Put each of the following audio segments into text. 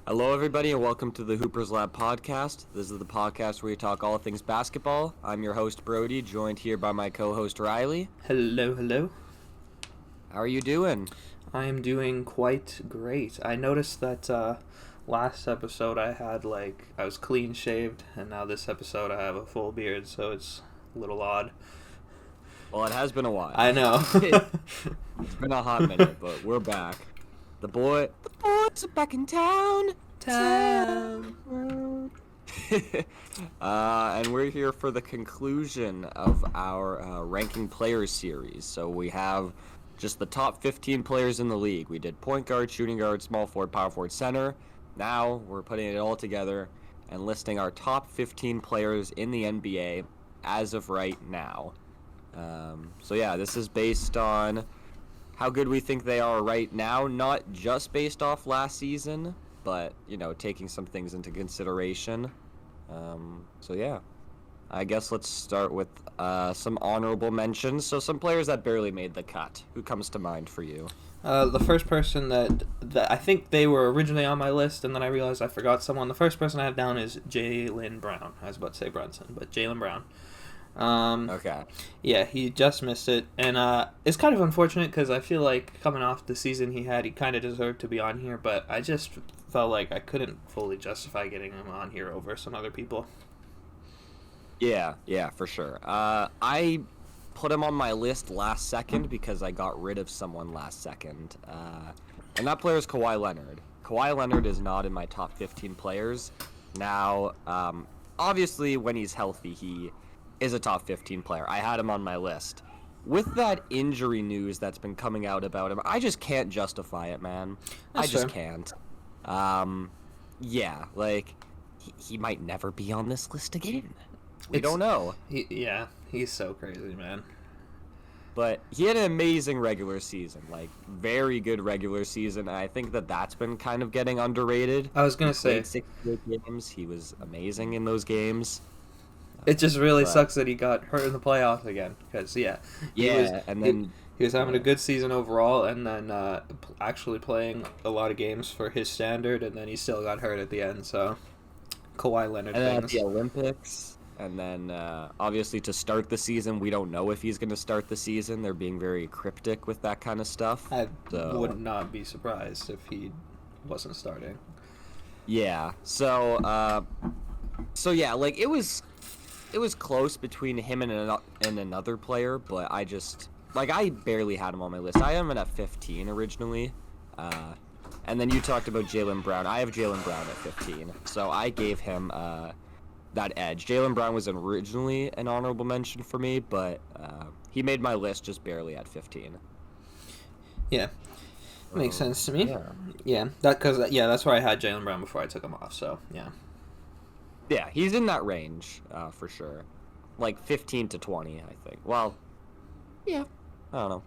Hello, everybody, and welcome to the Hoopers Lab podcast. This is the podcast where we talk all things basketball. I'm your host, Brody, joined here by my co-host, Riley. Hello, hello. How are you doing? I am doing quite great. I noticed that last episode I was clean shaved, and now this episode I have a full beard, so it's a little odd. Well, it has been a while. I know. It's been a hot minute, but we're back. The boys are back in town. And we're here for the conclusion of our ranking players series. So we have just the top 15 players in the league. We did point guard, shooting guard, small forward, power forward, center. Now we're putting it all together and listing our top 15 players in the NBA as of right now. So yeah, this is based on how good we think they are right now, not just based off last season, but, taking some things into consideration. So yeah, I guess let's start with some honorable mentions. So some players that barely made the cut. Who comes to mind for you? The first person that I think they were originally on my list, and then I realized I forgot someone. The first person I have down is Jaylen Brown. I was about to say Brunson, but Jaylen Brown. Okay. Yeah, he just missed it, and it's kind of unfortunate because I feel like coming off the season he kind of deserved to be on here, but I just felt like I couldn't fully justify getting him on here over some other people. Yeah, for sure. I put him on my list last second because I got rid of someone last second, and that player is Kawhi Leonard. Kawhi Leonard is not in my top 15 players. Now, obviously, when he's healthy, he is a top 15 player. I had him on my list. With that injury news that's been coming out about him, I just can't justify it, man. That's I just fair. can't. Yeah, like, he might never be on this list again. We don't know. He's so crazy, man. But he had an amazing regular season, like, very good regular season. I think that's been kind of getting underrated. I was going to say, Played 68 games. He was amazing in those games. it just really sucks that he got hurt in the playoffs again. Because, he was having a good season overall, and then actually playing a lot of games for his standard, and then he still got hurt at the end. So, Kawhi Leonard and then at things. the Olympics, and then obviously to start the season, we don't know if he's going to start the season. They're being very cryptic with that kind of stuff. I would not be surprised if he wasn't starting. Yeah. So yeah, like it was close between him and another player, but I barely had him on my list. I had him at 15 originally, and then you talked about Jaylen Brown. I have Jaylen Brown at 15, so I gave him that edge. Jaylen Brown was originally an honorable mention for me, but he made my list just barely at 15. Yeah, makes sense to me. Yeah, that's where I had Jaylen Brown before I took him off. So yeah. Yeah, he's in that range for sure, like 15 to 20, I think. Well, yeah, I don't know.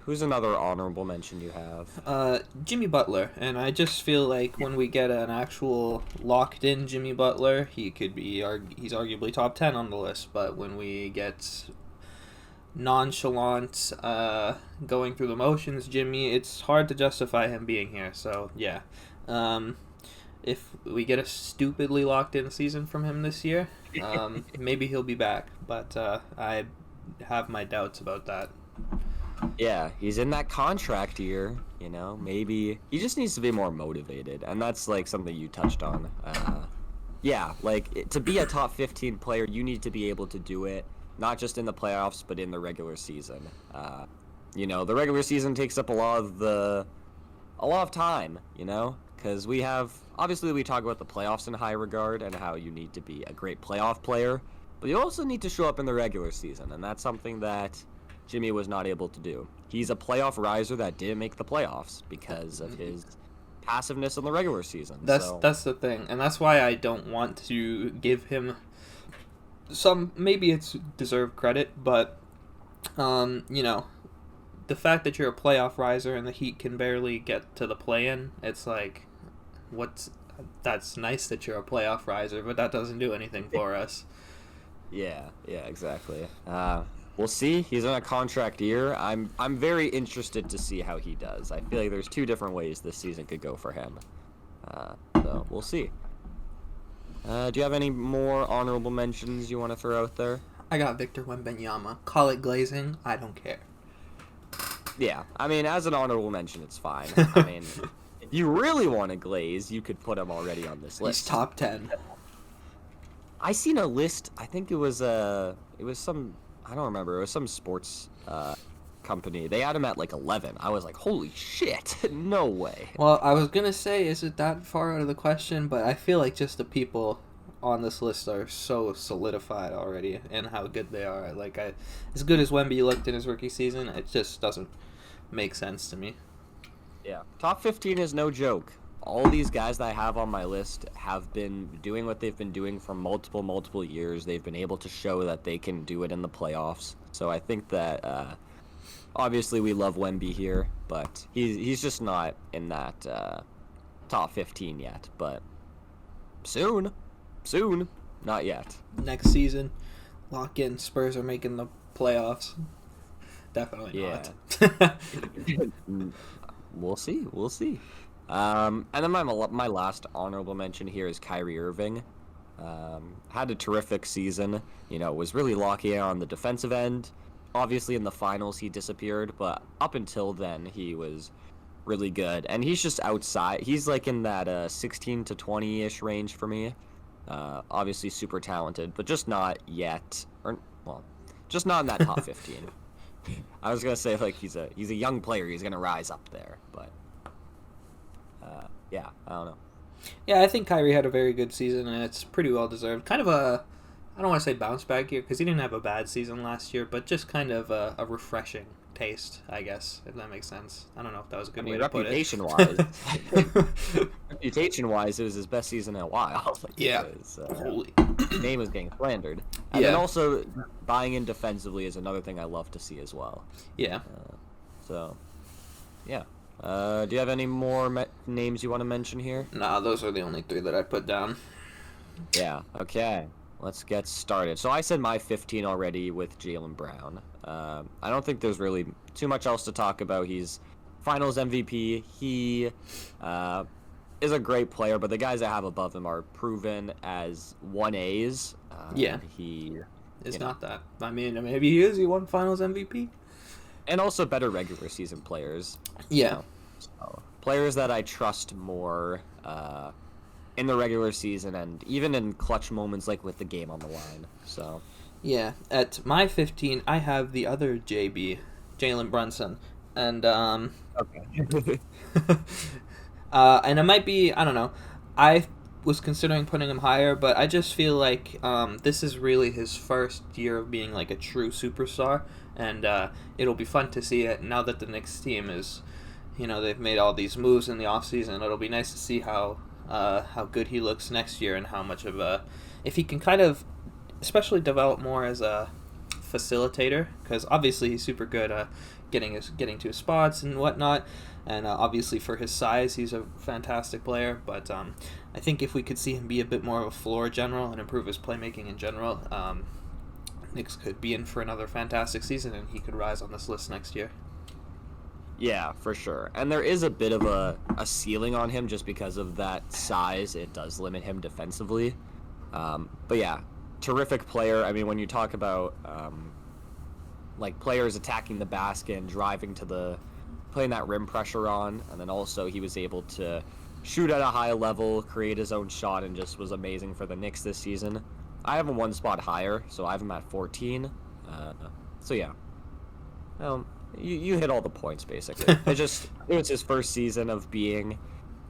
Who's another honorable mention you have? Jimmy Butler, and I just feel like when we get an actual locked-in Jimmy Butler, he's arguably top 10 on the list, but when we get nonchalant, going through the motions, Jimmy, it's hard to justify him being here, so yeah. If we get a stupidly locked-in season from him this year, maybe he'll be back, but I have my doubts about that. Yeah, he's in that contract year, maybe he just needs to be more motivated, and that's like something you touched on. Yeah, like to be a top 15 player, you need to be able to do it, not just in the playoffs, but in the regular season. The regular season takes up a lot of time, because we talk about the playoffs in high regard and how you need to be a great playoff player, but you also need to show up in the regular season, and that's something that Jimmy was not able to do. He's a playoff riser that didn't make the playoffs because of his passiveness in the regular season. That's the thing, and that's why I don't want to give him maybe it's deserved credit, but the fact that you're a playoff riser and the Heat can barely get to the play-in, it's like, that's nice that you're a playoff riser, but that doesn't do anything for us. Yeah, exactly. We'll see. He's in a contract year. I'm very interested to see how he does. I feel like there's two different ways this season could go for him. So we'll see. Do you have any more honorable mentions you want to throw out there? I got Victor Wembanyama. Call it glazing. I don't care. Yeah, I mean, as an honorable mention, it's fine. I mean, if you really want to glaze, you could put him already on this list. He's top 10. I seen a list. I think it was some. I don't remember. It was some sports company. They had him at like 11. I was like, holy shit, no way. Well, I was gonna say, is it that far out of the question? But I feel like just the people on this list are so solidified already and how good they are. Like, as good as Wemby looked in his rookie season, it just doesn't make sense to me. Yeah, top 15 is no joke. All these guys that I have on my list have been doing what they've been doing for multiple years. They've been able to show that they can do it in the playoffs. So I think that obviously we love Wemby here, but he's just not in that top 15 yet. But soon, not yet. Next season, lock in. Spurs are making the playoffs. Definitely not. We'll see. And then my last honorable mention here is Kyrie Irving. Had a terrific season. Was really lucky on the defensive end. Obviously, in the finals, he disappeared, but up until then, he was really good. And he's just outside. He's like in that 16 to 20-ish range for me. Obviously, super talented, but just not yet. Just not in that top 15. I was gonna say like he's a young player. He's gonna rise up there, but yeah, I don't know. Yeah, I think Kyrie had a very good season, and it's pretty well deserved. Kind of I don't want to say bounce back year because he didn't have a bad season last year, but just kind of a refreshing taste, I guess, if that makes sense. I don't know if that was a good way to put it. Reputation-wise, it was his best season in a while. Yeah. His name was getting slandered. And then also, buying in defensively is another thing I love to see as well. Yeah. Yeah. Do you have any more names you want to mention here? Nah, those are the only three that I put down. Yeah, okay. Let's get started. So I said my 15 already with Jaylen Brown. I don't think there's really too much else to talk about. He's Finals MVP. He is a great player, but the guys I have above him are proven as 1As. He is not that. I mean, maybe he is. He won Finals MVP. And also better regular season players. Yeah. So, players that I trust more in the regular season and even in clutch moments like with the game on the line. So. Yeah. At my 15, I have the other JB, Jalen Brunson. And, okay. and it might be, I don't know. I was considering putting him higher, but I just feel like this is really his first year of being like a true superstar, and it'll be fun to see it now that the Knicks team is, they've made all these moves in the offseason. It'll be nice to see how good he looks next year and how much of if he can kind of, especially develop more as a facilitator, because obviously he's super good getting to his spots and whatnot. And obviously for his size, he's a fantastic player. But I think if we could see him be a bit more of a floor general and improve his playmaking in general, Knicks could be in for another fantastic season, and he could rise on this list next year. Yeah, for sure. And there is a bit of a ceiling on him just because of that size. It does limit him defensively. But yeah, terrific player. I mean, when you talk about like players attacking the basket and driving to putting that rim pressure on, and then also he was able to shoot at a high level, create his own shot, and just was amazing for the Knicks this season. I have him one spot higher, so I have him at 14. So yeah, you hit all the points basically. It was his first season of being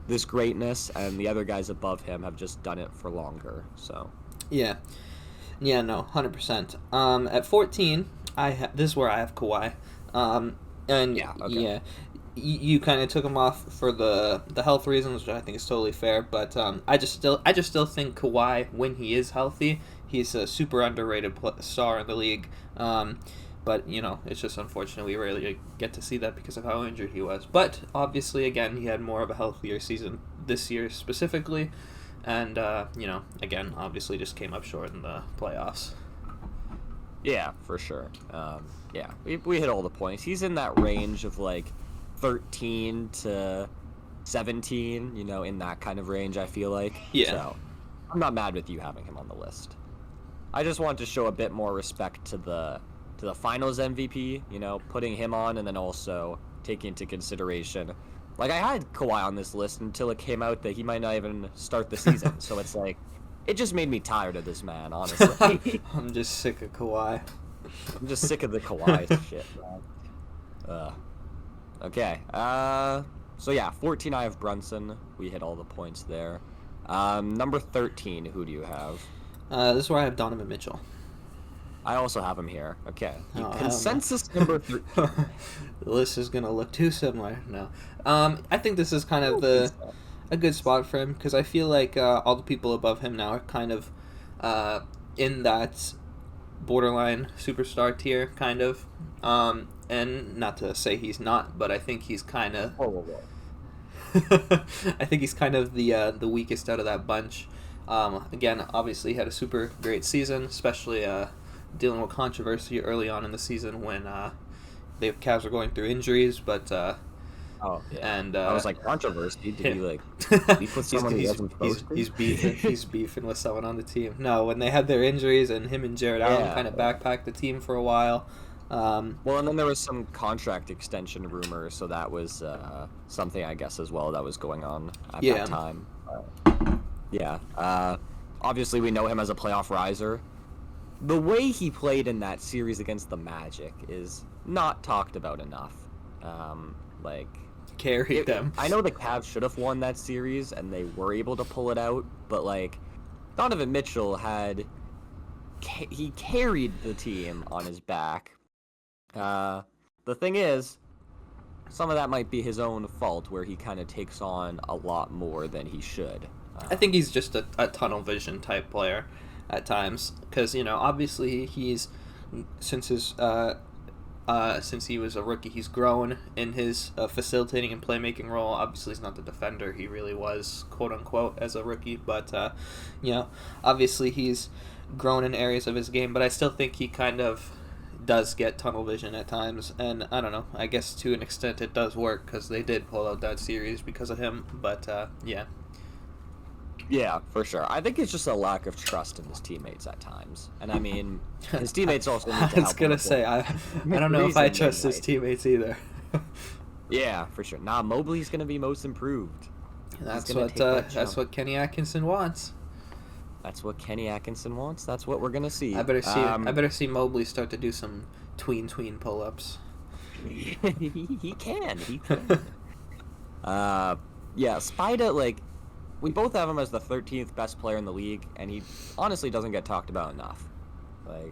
this greatness, and the other guys above him have just done it for longer. So yeah, no, 100%. At 14, this is where I have Kawhi. And you kind of took him off for the health reasons, which I think is totally fair. But I just still think Kawhi, when he is healthy, he's a super underrated star in the league. But it's just unfortunate we rarely get to see that because of how injured he was. But obviously, again, he had more of a healthier season this year specifically, and again, obviously, just came up short in the playoffs. Yeah, for sure. We hit all the points. He's in that range of like 13 to 17, in that kind of range, I feel like. Yeah. So I'm not mad with you having him on the list. I just want to show a bit more respect to the finals MVP, putting him on, and then also taking into consideration, like, I had Kawhi on this list until it came out that he might not even start the season. So it's like, it just made me tired of this man, honestly. I'm just sick of Kawhi. I'm just sick of the Kawhi shit, man. Okay. So yeah, 14 I have Brunson. We hit all the points there. Number 13, who do you have? This is where I have Donovan Mitchell. I also have him here. Okay. Oh, Consensus number 13. The list is going to look too similar. No. I think this is kind of a good spot for him because I feel like all the people above him now are kind of in that borderline superstar tier, kind of. And not to say he's not, but I think he's kind of... I think he's kind of the weakest out of that bunch. Again, obviously he had a super great season, especially dealing with controversy early on in the season when the Cavs were going through injuries, but oh yeah. and I was like, controversy? Did he with someone he wasn't supposed to? He's beefing with someone on the team. No, when they had their injuries and him and Jared Allen kind of backpacked the team for a while. Well, and then there was some contract extension rumor, so that was something, I guess, as well that was going on at that time. Yeah. Obviously, we know him as a playoff riser. The way he played in that series against the Magic is not talked about enough. Carried them. I know the Cavs should have won that series, and they were able to pull it out, but, Donovan Mitchell he carried the team on his back. The thing is, some of that might be his own fault, where he kind of takes on a lot more than he should. I think he's just a tunnel vision type player at times, because obviously he's since he was a rookie, he's grown in his facilitating and playmaking role. Obviously, he's not the defender he really was, quote unquote, as a rookie, but obviously he's grown in areas of his game. But I still think he kind of does get tunnel vision at times, and I don't know, I guess to an extent it does work because they did pull out that series because of him, but yeah, for sure. I think it's just a lack of trust in his teammates at times, and I mean, his teammates also need to help. I was gonna say, I don't know if I trust his teammates either. Yeah, for sure. Mobley's gonna be most improved. That's what Kenny Atkinson wants. That's what Kenny Atkinson wants. That's what we're gonna see. I better see Mobley start to do some tween pull-ups. He can. Yeah, Spida, we both have him as the 13th best player in the league, and he honestly doesn't get talked about enough.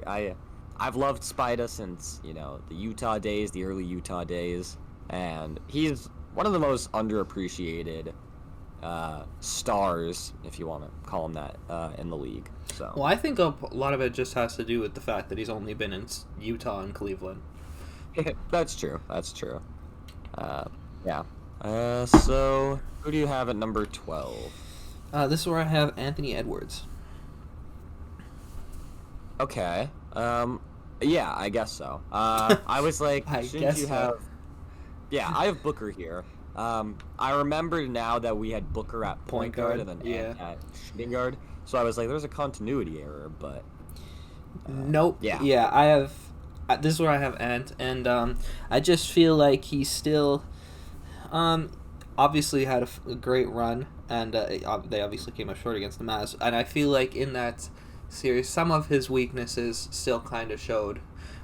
I've loved Spida since the Utah days, the early Utah days, and he's one of the most underappreciated stars, if you want to call him that, in the league. So. Well, I think a lot of it just has to do with the fact that he's only been in Utah and Cleveland. That's true. Yeah. So who do you have at number 12? This is where I have Anthony Edwards. Okay. Yeah, I guess so. I was like, shouldn't you have? Yeah, I have Booker here. I remember now that we had Booker at point guard and then Ant at shooting guard. So I was like, there's a continuity error, but nope. Yeah, I have. This is where I have Ant, and I just feel like he still, obviously had a great run, and they obviously came up short against the Mavs. And I feel like in that series, some of his weaknesses still kind of showed,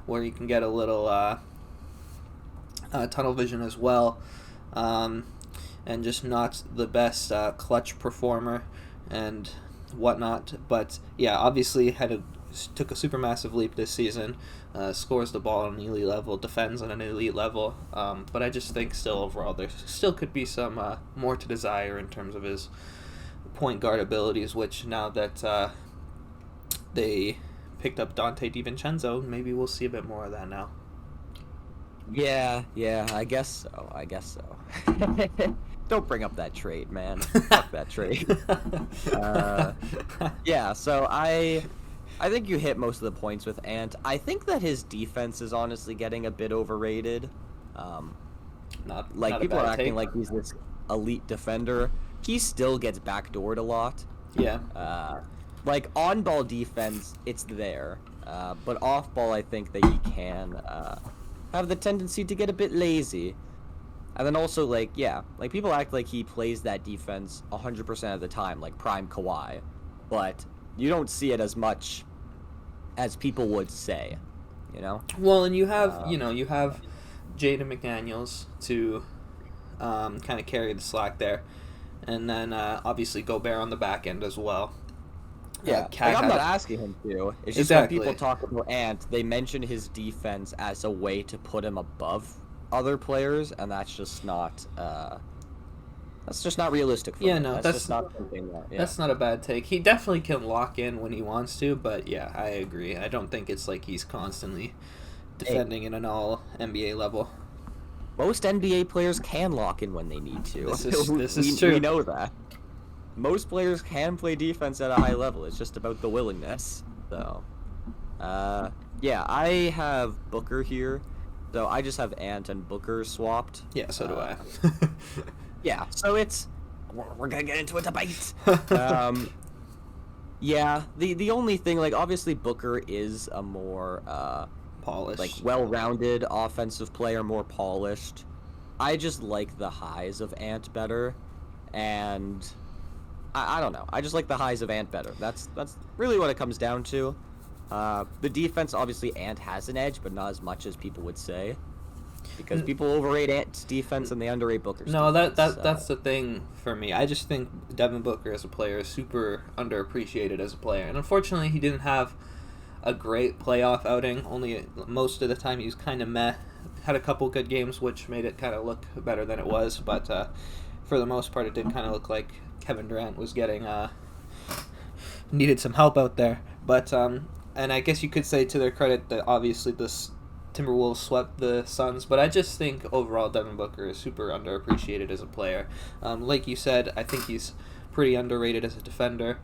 where you can get a little tunnel vision as well. And just not the best clutch performer and whatnot. But yeah, obviously took a super massive leap this season. Scores the ball on an elite level, defends on an elite level. But I just think still overall there still could be some more to desire in terms of his point guard abilities. Which now that they picked up Dante DiVincenzo, maybe we'll see a bit more of that now. Yeah, I guess so. Don't bring up that trade, man. Fuck that trade. Yeah, so I think you hit most of the points with Ant. I think that his defense is honestly getting a bit overrated. Not people are acting take. like he's this elite defender, he still gets backdoored a lot. Yeah. Like, on-ball defense, it's there. But off-ball, I think that he can have the tendency to get a bit lazy. And then also, like, yeah, like, people act like he plays that defense 100% of the time, like prime Kawhi. But you don't see it as much as people would say, you know? Well, and you have, you have Jaden McDaniels to kind of carry the slack there. And then, obviously, Gobert on the back end as well. Yeah, like, I'm not asking him to. It's just exactly. when people talk about Ant, they mention his defense as a way to put him above other players, and that's just not realistic for me. No, that's just not something that, that's not a bad take. He definitely can lock in when he wants to, but yeah, I agree. I don't think it's like he's constantly defending in an all NBA level. Most NBA players can lock in when they need to. This is true. We know that. Most players can play defense at a high level. It's just about the willingness. So, yeah, I have Booker here. So I just have Ant and Booker swapped. Yeah, so do I. Yeah, so we're gonna get into a debate. Yeah, the only thing, like, obviously Booker is a more polished, like, well-rounded offensive player, more polished. I just like the highs of Ant better, and I don't know. I just like the highs of Ant better. That's really what it comes down to. The defense, obviously, Ant has an edge, but not as much as people would say, because people overrate Ant's defense and they underrate Booker's. No, defense, that's the thing for me. I just think Devin Booker as a player is super underappreciated as a player, and unfortunately, he didn't have a great playoff outing. Only most of the time he was kind of meh. Had a couple good games, which made it kind of look better than it was, but for the most part, it did kind of look like Kevin Durant was getting needed some help out there. But and I guess you could say to their credit that obviously the Timberwolves swept the Suns, but I just think overall Devin Booker is super underappreciated as a player. Like you said, I think he's pretty underrated as a defender.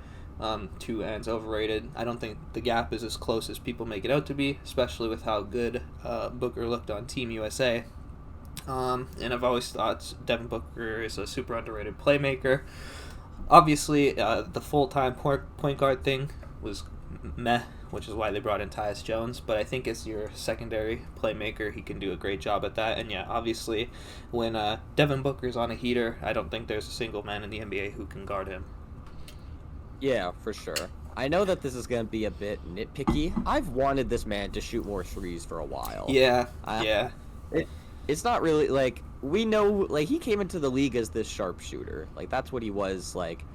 To Ant's overrated. I don't think the gap is as close as people make it out to be, especially with how good Booker looked on Team USA. And I've always thought Devin Booker is a super underrated playmaker. Obviously, the full-time point guard thing was meh, which is why they brought in Tyus Jones, but I think as your secondary playmaker, he can do a great job at that. And yeah, obviously, when Devin Booker's on a heater, I don't think there's a single man in the NBA who can guard him. Yeah, for sure. I know that this is going to be a bit nitpicky. I've wanted this man to shoot more threes for a while. Yeah. It's not really, like, we know, like, he came into the league as this sharpshooter. Like, that's what he was, like,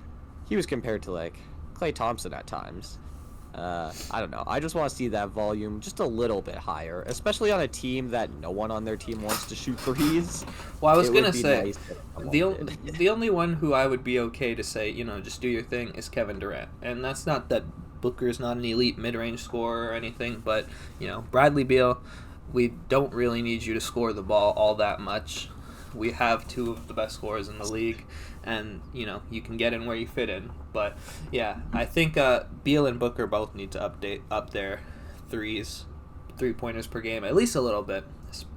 he was compared to, like, Klay Thompson at times. I don't know. I just want to see that volume just a little bit higher, especially on a team that no one on their team wants to shoot threes. Well, I was going to say, the only one who I would be okay to say, just do your thing is Kevin Durant. And that's not that Booker's not an elite mid-range scorer or anything, but, Bradley Beal, we don't really need you to score the ball all that much. We have two of the best scorers in the league, and, you can get in where you fit in. But, yeah, I think Beal and Booker both need to up their three-pointers per game, at least a little bit.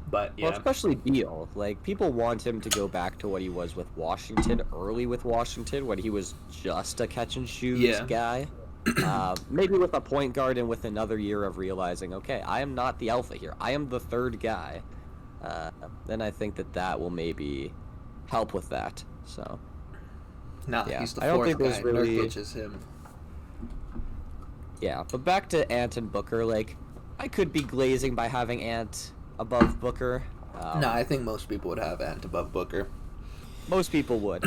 But, yeah. Well, especially Beal. Like, people want him to go back to what he was with Washington, early with Washington, when he was just a catch-and-shoot guy. Maybe with a point guard and with another year of realizing, okay, I am not the alpha here. I am the third guy. Then I think that will maybe help with that. So, he's the fourth guy. Nurkic is him. Yeah, but back to Ant and Booker. Like, I could be glazing by having Ant above Booker. I think most people would have Ant above Booker. Most people would.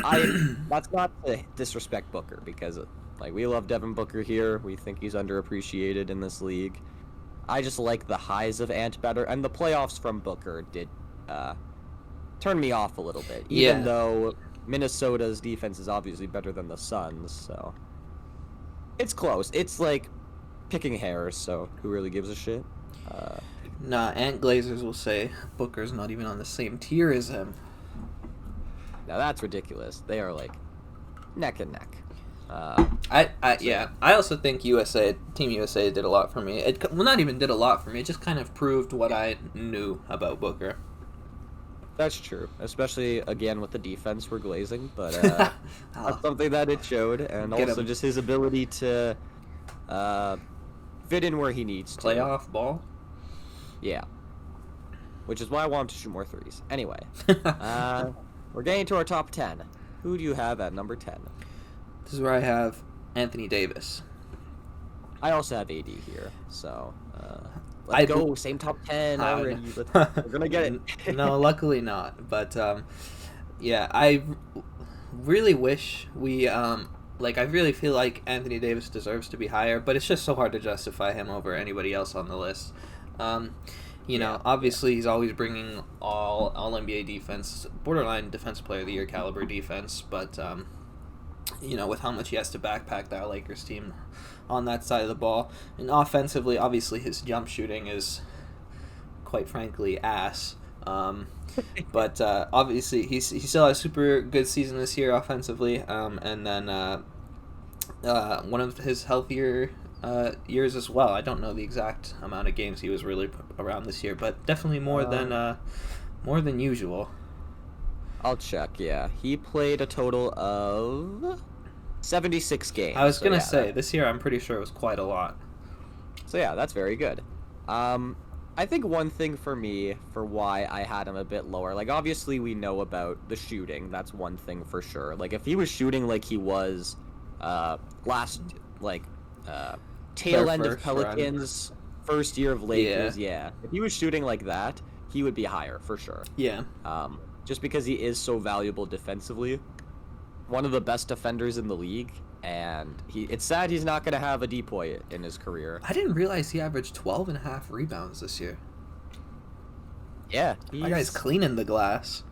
That's not to disrespect Booker, because, like, we love Devin Booker here. We think he's underappreciated in this league. I just like the highs of Ant better, and the playoffs from Booker did turn me off a little bit, even though Minnesota's defense is obviously better than the Suns, so it's close. It's like picking hairs, so who really gives a shit? Ant Glazers will say Booker's not even on the same tier as him. Now that's ridiculous. They are like neck and neck. I also think Team USA did a lot for me. Not even did a lot for me. It just kind of proved what I knew about Booker. That's true, especially again with the defense we're glazing, but that's Oh, something that it showed, and get also him just his ability to uh, fit in where he needs to. playoff ball. Yeah, which is why I want him to shoot more threes. Anyway, uh, we're getting to our top 10. Who do you have at number 10? This is where I have Anthony Davis. I also have AD here, so I let's go. Same top 10 already. We're gonna get it. No, luckily not. But yeah, I really wish we like. I really feel like Anthony Davis deserves to be higher, but it's just so hard to justify him over anybody else on the list. You know, obviously he's always bringing all NBA defense, borderline defensive player of the year caliber defense, but you know, with how much he has to backpack that Lakers team on that side of the ball, and offensively, obviously his jump shooting is quite frankly ass. But obviously he still has a super good season this year offensively, and then one of his healthier years as well. I don't know the exact amount of games he was really around this year, but definitely more than usual. I'll check. Yeah, he played a total of 76 games. I was gonna say this year I'm pretty sure it was quite a lot. So yeah, that's very good. I think one thing for me for why I had him a bit lower, like obviously we know about the shooting. That's one thing for sure. Like if he was shooting like he was last tail end of Pelicans, first year of Lakers, yeah. If he was shooting like that, he would be higher for sure. Yeah. Just because he is so valuable defensively, one of the best defenders in the league, and it's sad he's not going to have a depoy in his career. I didn't realize he averaged 12 and a half rebounds this year. Yeah. That guy's cleaning the glass.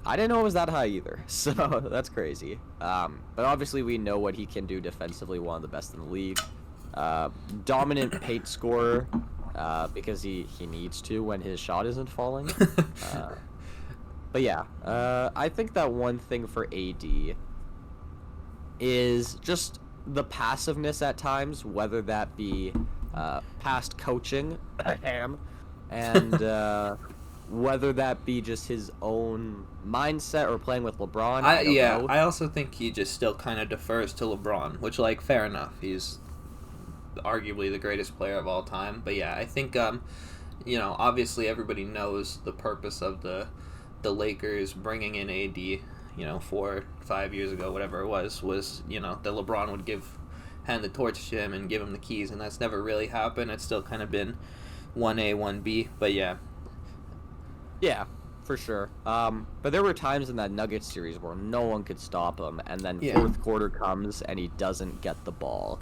I didn't know it was that high either, so that's crazy. But obviously we know what he can do defensively, one of the best in the league. Dominant paint scorer, because he needs to when his shot isn't falling. But yeah, I think that one thing for AD is just the passiveness at times, whether that be past coaching, and whether that be just his own mindset or playing with LeBron. I don't know. I also think he just still kind of defers to LeBron, which, like, fair enough. He's arguably the greatest player of all time. But yeah, I think, you know, obviously everybody knows the purpose of the Lakers bringing in AD, you know, 4 or 5 years ago, whatever it was, you know, that LeBron would hand the torch to him and give him the keys, and that's never really happened. It's still kind of been 1A, 1B, but yeah. Yeah, for sure. But there were times in that Nuggets series where no one could stop him, and then fourth quarter comes and he doesn't get the ball,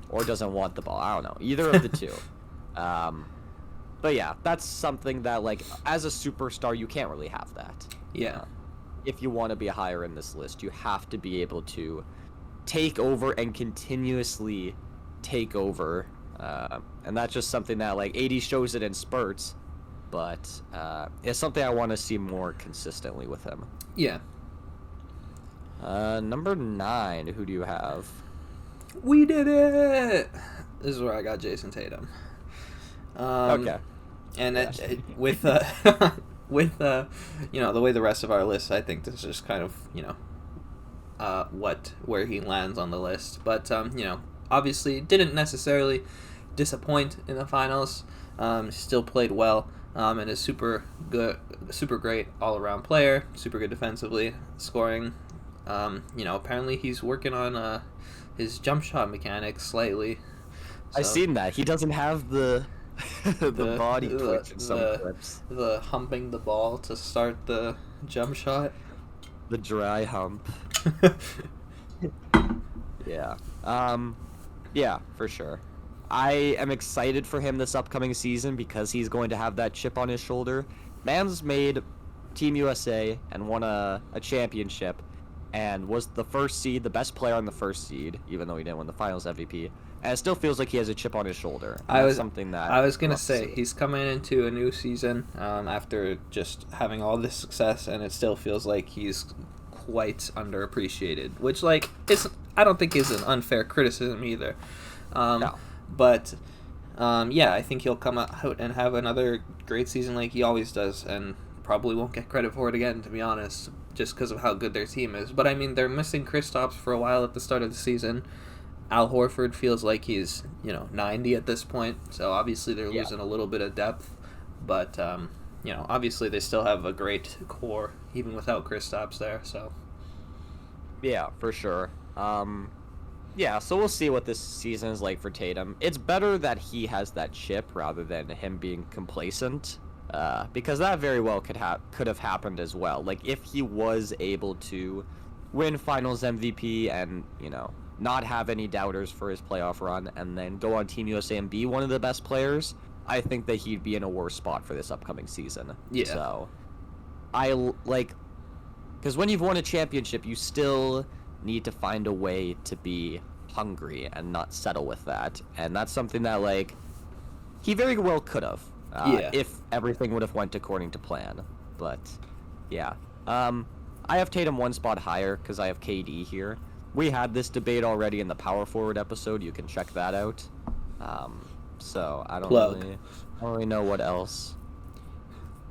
or doesn't want the ball. I don't know. Either of the two. But yeah, that's something that, like, as a superstar, you can't really have that. Yeah. If you want to be higher in this list, you have to be able to take over and continuously take over. And that's just something that, like, AD shows it in spurts, but it's something I want to see more consistently with him. Yeah. Number 9, who do you have? We did it! This is where I got Jason Tatum. Okay. And with you know, the way the rest of our list, I think this is just kind of, you know, where he lands on the list. But you know, obviously didn't necessarily disappoint in the finals. Still played well, and is super great all around player. Super good defensively, scoring. You know, apparently he's working on his jump shot mechanics slightly. So, I've seen that. He doesn't have the the body twitch in some clips. The humping the ball to start the jump shot. The dry hump. Yeah. Yeah, for sure. I am excited for him this upcoming season because he's going to have that chip on his shoulder. Man's made Team USA and won a championship and was the first seed, the best player on the first seed, even though he didn't win the finals MVP. And it still feels like he has a chip on his shoulder. I was gonna say he's coming into a new season after just having all this success, and it still feels like he's quite underappreciated. Which, like, I don't think is an unfair criticism either. No. But Yeah, I think he'll come out and have another great season like he always does, and probably won't get credit for it again, to be honest, just because of how good their team is. But I mean, they're missing Kristaps for a while at the start of the season. Al Horford feels like he's 90 at this point, so obviously they're Yeah. losing a little bit of depth. But obviously they still have a great core even without Kristaps there. So Yeah, for sure. Yeah, so we'll see what this season is like for Tatum. It's better that he has that chip rather than him being complacent, because that very well could have happened as well. Like if he was able to win Finals MVP and not have any doubters for his playoff run, and then go on Team USA and be one of the best players, I think that he'd be in a worse spot for this upcoming season. Yeah. So because when you've won a championship, you still need to find a way to be hungry and not settle with that. And that's something that he very well could have, if everything would have went according to plan. But yeah, I have Tatum one spot higher because I have KD here. We had this debate already in the power forward episode. You can check that out. So I don't really know what else.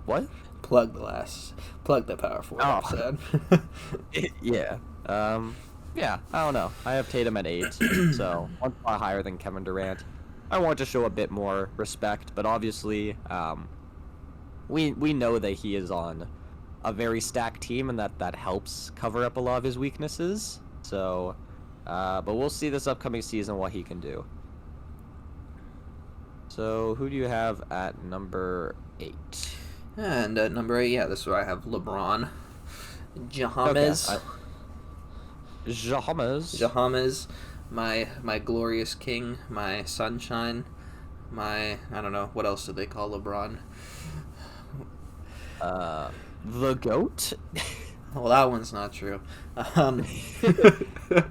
What? plug the power forward episode. Yeah. Yeah, I don't know. I have Tatum at 8, so one spot higher than Kevin Durant. I want to show a bit more respect, but obviously, we know that he is on a very stacked team, and that helps cover up a lot of his weaknesses. So, but we'll see this upcoming season what he can do. So, who do you have at number 8? And at number 8, this is where I have LeBron James. Okay, James, my glorious king, my sunshine, I don't know, what else do they call LeBron? The GOAT? Well, that one's not true.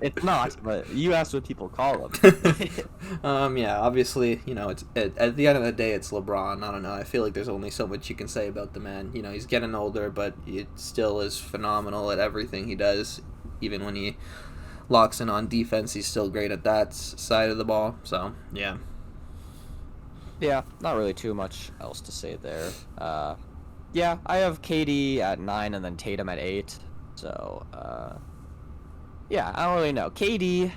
It's not, but you asked what people call him. Yeah, obviously, it's at the end of the day, it's LeBron. I don't know. I feel like there's only so much you can say about the man. He's getting older, but it still is phenomenal at everything he does. Even when he locks in on defense, he's still great at that side of the ball. So, yeah. Yeah, not really too much else to say there. Yeah, I have KD at 9 and then Tatum at 8. So, yeah, I don't really know. KD,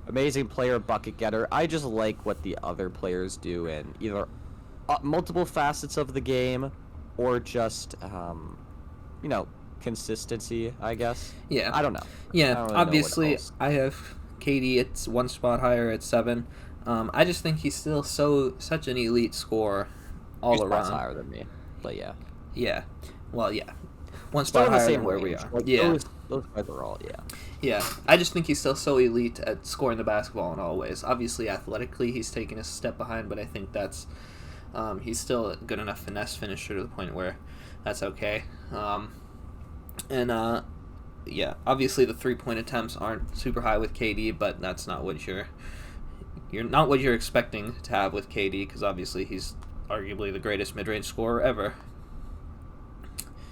amazing player, bucket getter. I just like what the other players do in either multiple facets of the game or just, consistency, I guess. Yeah. I don't know. Yeah, don't really obviously, I have KD. It's one spot higher at 7. I just think he's still such an elite scorer all around. He's higher than me, but yeah. Yeah. Well, yeah. One Still spot in the higher same than where we range. are. Yeah. Those guys are all, yeah. Yeah. I just think he's still so elite at scoring the basketball in all ways. Obviously, athletically, he's taken a step behind, but I think that's he's still a good enough finesse finisher to the point where that's okay. Yeah, obviously the 3-point attempts aren't super high with KD, but that's not what you're not what you're expecting to have with KD, because obviously he's arguably the greatest mid-range scorer ever.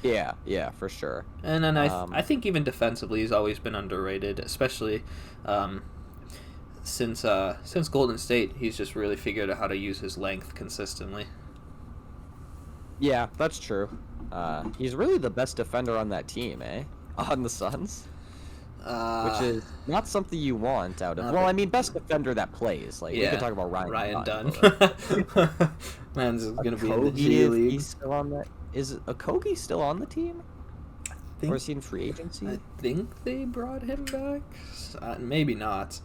Yeah, for sure. And then I think even defensively he's always been underrated, especially since Golden State. He's just really figured out how to use his length consistently. Yeah, that's true. He's really the best defender on that team, on the Suns. Which is not something you want out of... Well, I mean, best defender that plays. We could talk about Ryan Dunn. Man's going to be in the G League. He's still on that. Is Okogie still on the team? Or is he in free agency? I think they brought him back. Maybe not.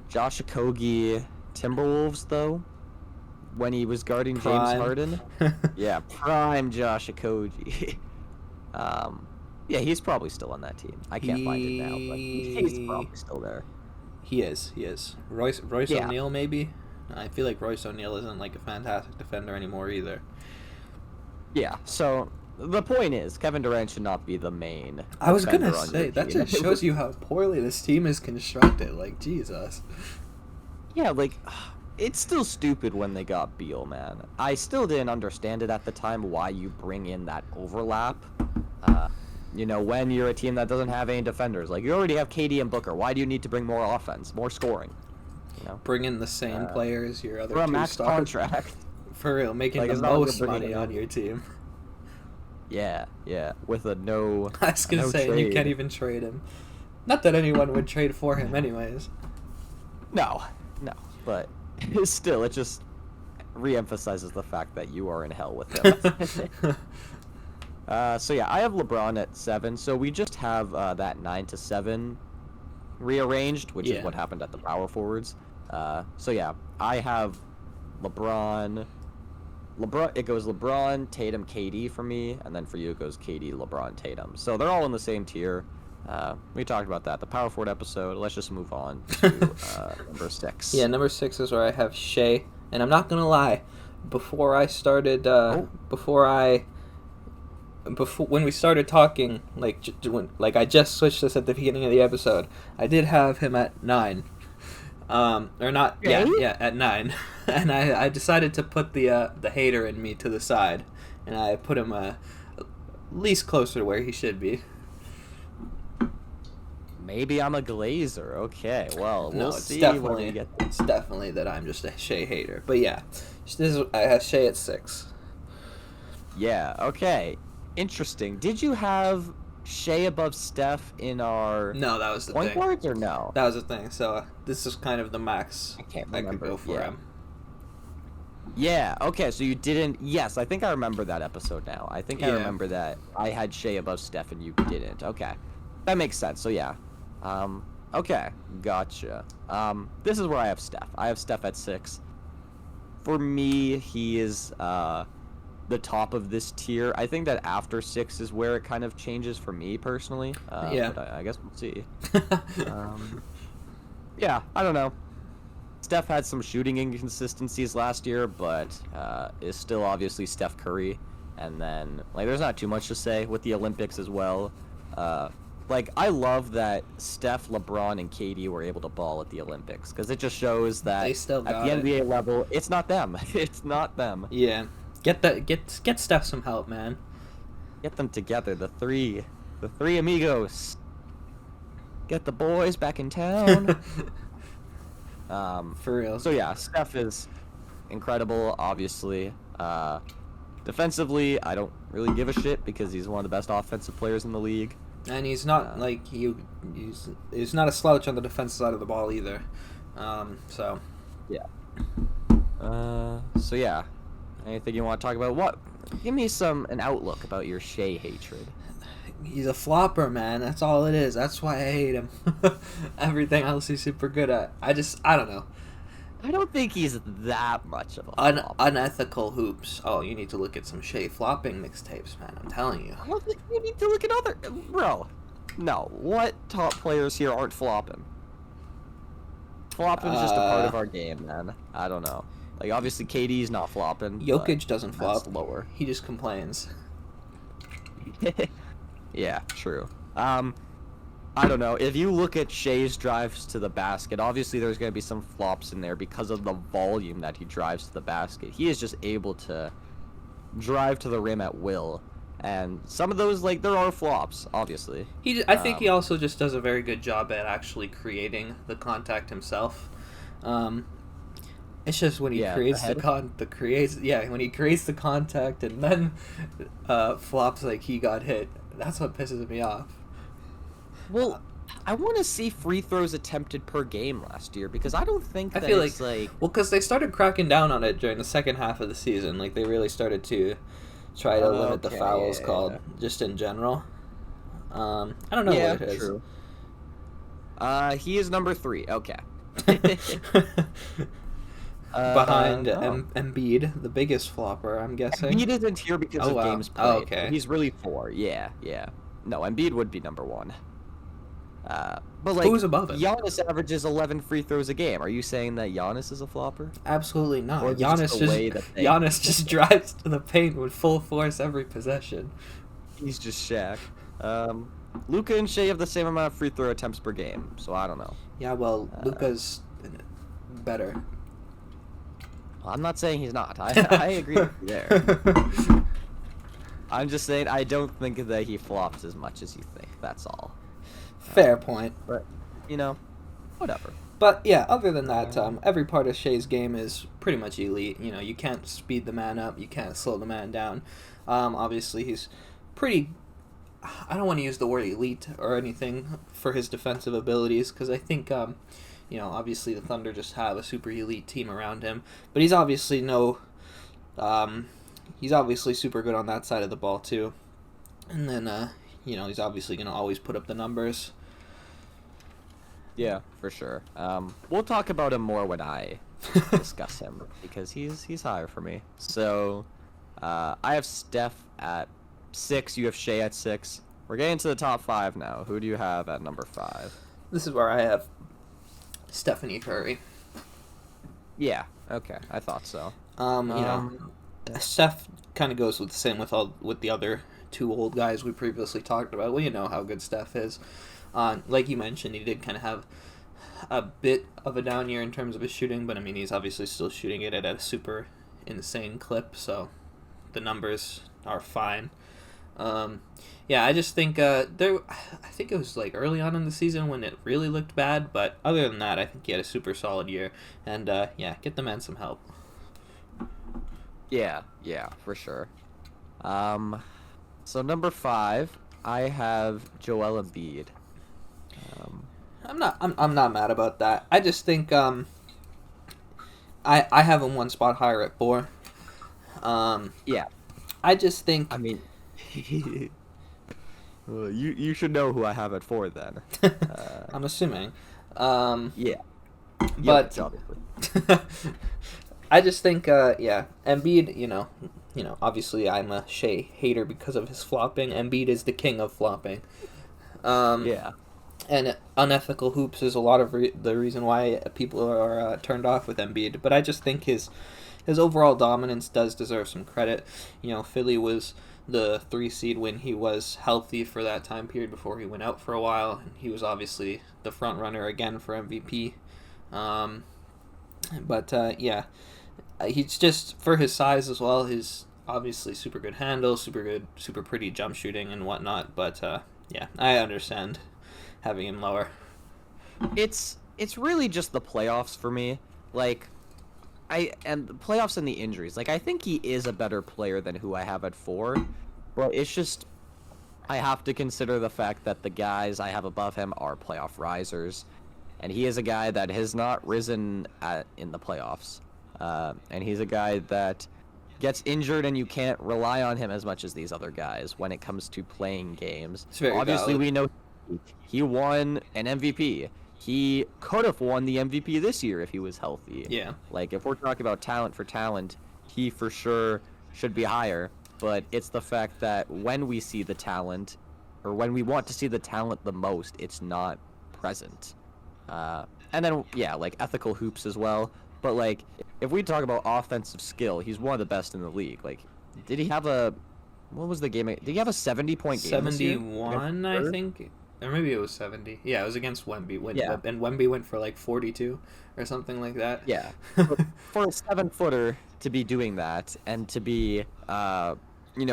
Josh Okogie, Timberwolves, though? When he was guarding James Harden? Yeah, prime Josh Okogie. Yeah, he's probably still on that team. I can't find it now, but he's probably still there. He is. Royce O'Neal, maybe? I feel like Royce O'Neal isn't a fantastic defender anymore either. Yeah, so the point is, Kevin Durant should not be the main. I was going to say, that just shows you how poorly this team is constructed. Jesus. Yeah, it's still stupid when they got Beal, man. I still didn't understand it at the time why you bring in that overlap. When you're a team that doesn't have any defenders. You already have KD and Booker. Why do you need to bring more offense, more scoring? Bring in the same player as your other for a two max stars. contract. For real, making Like, the it's not like most you're bringing money in- on your team. Yeah, with a no. I was gonna no say, and you trade. can't even trade him. Not that anyone would trade for him, anyways. No, but still, it just re-emphasizes the fact that you are in hell with him. So yeah, I have LeBron at 7. So we just have that 9 to 7 rearranged, which is what happened at the power forwards. So yeah, I have LeBron. It goes LeBron, Tatum, KD for me, and then for you it goes KD, LeBron, Tatum. So they're all in the same tier. We talked about that, the power forward episode. Let's just move on to number 6. Yeah, number 6 is where I have Shea, and I'm not gonna lie. Before I started, when we started talking, like I just switched this at the beginning of the episode, I did have him at 9. Or not, yeah, at 9. And I decided to put the hater in me to the side, and I put him at least closer to where he should be. Maybe I'm a Glazer. Okay, well, we'll see when we get there. It's definitely that I'm just a Shea hater. But yeah, I have Shea at 6. Yeah, okay. Interesting. Did you have Shea above Steph in our No, that was the point thing. guards or no? That was the thing. So this is kind of the max I can't I remember. could go for him. Yeah, okay, so you didn't... Yes, I think I remember that episode now. I think I remember that I had Shea above Steph and you didn't. Okay. That makes sense, so yeah. Okay, gotcha. This is where I have Steph. I have Steph at 6. For me, he is the top of this tier. I think that after 6 is where it kind of changes for me personally. But I guess we'll see. Yeah, I don't know. Steph had some shooting inconsistencies last year, but is still obviously Steph Curry. And then, like, there's not too much to say with the Olympics as well. Like, I love that Steph, LeBron, and KD were able to ball at the Olympics, because it just shows that They still at got the it. NBA level, it's not them. It's not them. Yeah. Get Steph some help, man. Get them together, the three amigos. Get the boys back in town. For real. So yeah, Steph is incredible, obviously. Defensively, I don't really give a shit because he's one of the best offensive players in the league. And he's not he's not a slouch on the defensive side of the ball either. So yeah. So yeah. Anything you want to talk about? What? Give me an outlook about your Shea hatred. he's a flopper, man. That's all it is. That's why I hate him. Everything else he's super good at. I don't know. I don't think he's that much of a flop. Unethical hoops. Oh, you need to look at some Shea flopping mixtapes, man. I'm telling you. I don't think you need to look at other... Bro. No. What top players here aren't flopping? Flopping is just a part of our game, man. I don't know. Like, obviously, KD's not flopping. Jokic doesn't flop. That's lower. He just complains. Yeah, true. I don't know. If you look at Shea's drives to the basket, obviously there's going to be some flops in there because of the volume that he drives to the basket. He is just able to drive to the rim at will. And some of those, like, there are flops, obviously. I think he also just does a very good job at actually creating the contact himself. It's just when he creates when he creates the contact and then flops like he got hit. That's what pisses me off. Well, I want to see free throws attempted per game last year because I don't think that it's like... Well, because they started cracking down on it during the second half of the season. Like, they really started to try to limit the fouls called just in general. I don't know what it is. True. He is number 3. Okay. Behind Embiid, the biggest flopper, I'm guessing. Embiid isn't here because of games played. Oh, okay. He's really 4. Yeah. No, Embiid would be number 1. But like, who's above him? Giannis averages 11 free throws a game. Are you saying that Giannis is a flopper? Absolutely not. Or Giannis just drives to the paint with full force every possession. He's just Shaq. Luka and Shea have the same amount of free throw attempts per game, so I don't know. Yeah, well, Luka's better. I'm not saying he's not. I agree with you there. I'm just saying I don't think that he flops as much as you think. That's all. Fair point. But, you know, whatever. But yeah, other than that, every part of Shea's game is pretty much elite. You know, you can't speed the man up, you can't slow the man down. Obviously, he's pretty. I don't want to use the word elite or anything for his defensive abilities because I think, obviously the Thunder just have a super elite team around him. But he's obviously he's obviously super good on that side of the ball too. And then, he's obviously going to always put up the numbers. Yeah, for sure. We'll talk about him more when I discuss him because he's higher for me. So, I have Steph at 6. You have Shea at 6. We're getting to the top 5 now. Who do you have at number 5? This is where I have Stephanie Curry. Yeah. Okay. I thought so. Steph kind of goes with the same with the other 2 old guys we previously talked about. Well, you know how good Steph is. Like you mentioned, he did kind of have a bit of a down year in terms of his shooting, but I mean, he's obviously still shooting it at a super insane clip, so the numbers are fine. I just think I think it was like early on in the season when it really looked bad, but other than that, I think he had a super solid year, and get the man some help. Yeah, for sure. So number 5, I have Joel Embiid. I'm not mad about that. I just think I have him one spot higher at 4. Yeah. I just think. I mean, well, you should know who I have at 4 then. I'm assuming. Yeah. But obviously. I just think, Embiid. Obviously I'm a Shea hater because of his flopping. Embiid is the king of flopping. Yeah. And unethical hoops is a lot of the reason why people are turned off with Embiid. But I just think his overall dominance does deserve some credit. Philly was the 3 seed when he was healthy for that time period before he went out for a while. And he was obviously the front runner again for MVP. He's just, for his size as well, he's obviously super good handle, super pretty jump shooting and whatnot. But I understand having him lower. It's really just the playoffs for me. And the playoffs and the injuries. I think he is a better player than who I have at 4, but it's just I have to consider the fact that the guys I have above him are playoff risers, and he is a guy that has not risen in the playoffs, and he's a guy that gets injured, and you can't rely on him as much as these other guys when it comes to playing games. It's very Obviously, valid. we know he won an MVP. He could have won the MVP this year if he was healthy. Yeah. If we're talking about talent for talent, he for sure should be higher. But it's the fact that when we see the talent, or when we want to see the talent the most, it's not present. And then, ethical hoops as well. But, if we talk about offensive skill, he's one of the best in the league. Did he have what was the game? Did he have a 70-point game this year? 71, I think. Or maybe it was 70. Yeah, it was against Wemby. And Wemby went for 42 or something like that. Yeah. For a 7-footer to be doing that and to be,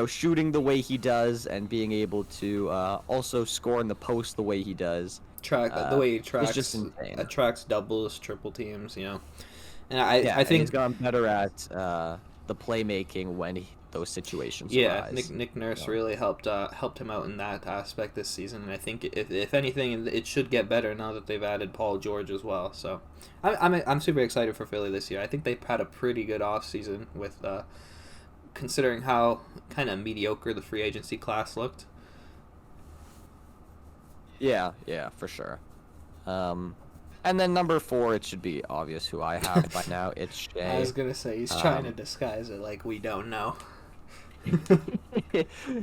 shooting the way he does and being able to also score in the post the way he does. The way he tracks. It's just insane. Attracts doubles, triple teams, And I think he's gotten better at the playmaking when those situations arise. Nick Nurse really helped him out in that aspect this season, and I think if anything, it should get better now that they've added Paul George as well. So I'm super excited for Philly this year. I think they've had a pretty good offseason with considering how kind of mediocre the free agency class looked. Yeah, for sure. And then number 4, it should be obvious who I have by now. It's Shea. I was gonna say he's trying to disguise it like we don't know.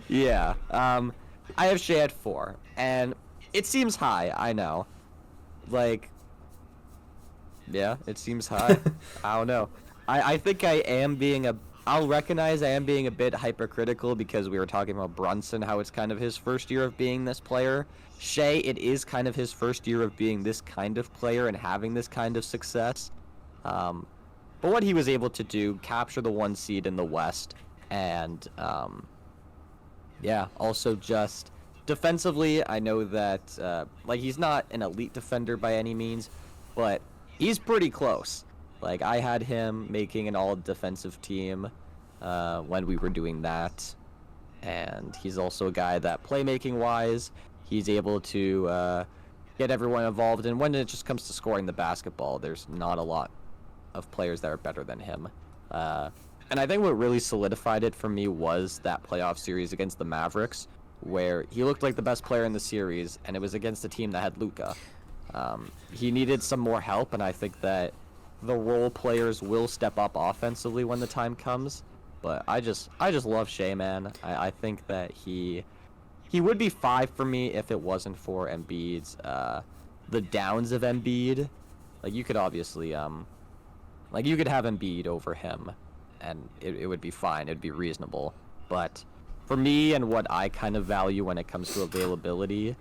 Yeah. I have Shea at 4, and it seems high. I know. Yeah, it seems high. I don't know. I think I'll recognize I am being a bit hypercritical because we were talking about Brunson, how it's kind of his first year of being this player. Shea, it is kind of his first year of being this kind of player and having this kind of success. But what he was able to do, capture the 1 seed in the West, and also just defensively, I know that he's not an elite defender by any means, but he's pretty close. Like, I had him making an all-defensive team when we were doing that. And he's also a guy that, playmaking-wise, he's able to get everyone involved. And when it just comes to scoring the basketball, there's not a lot of players that are better than him. And I think what really solidified it for me was that playoff series against the Mavericks, where he looked like the best player in the series, and it was against a team that had Luka. He needed some more help, and I think that the role players will step up offensively when the time comes. But I just love Shea, man. I think that he would be 5 for me if it wasn't for Embiid's the downs of Embiid. Like, you could obviously you could have Embiid over him, and it would be fine. It'd be reasonable. But for me and what I kind of value when it comes to availability,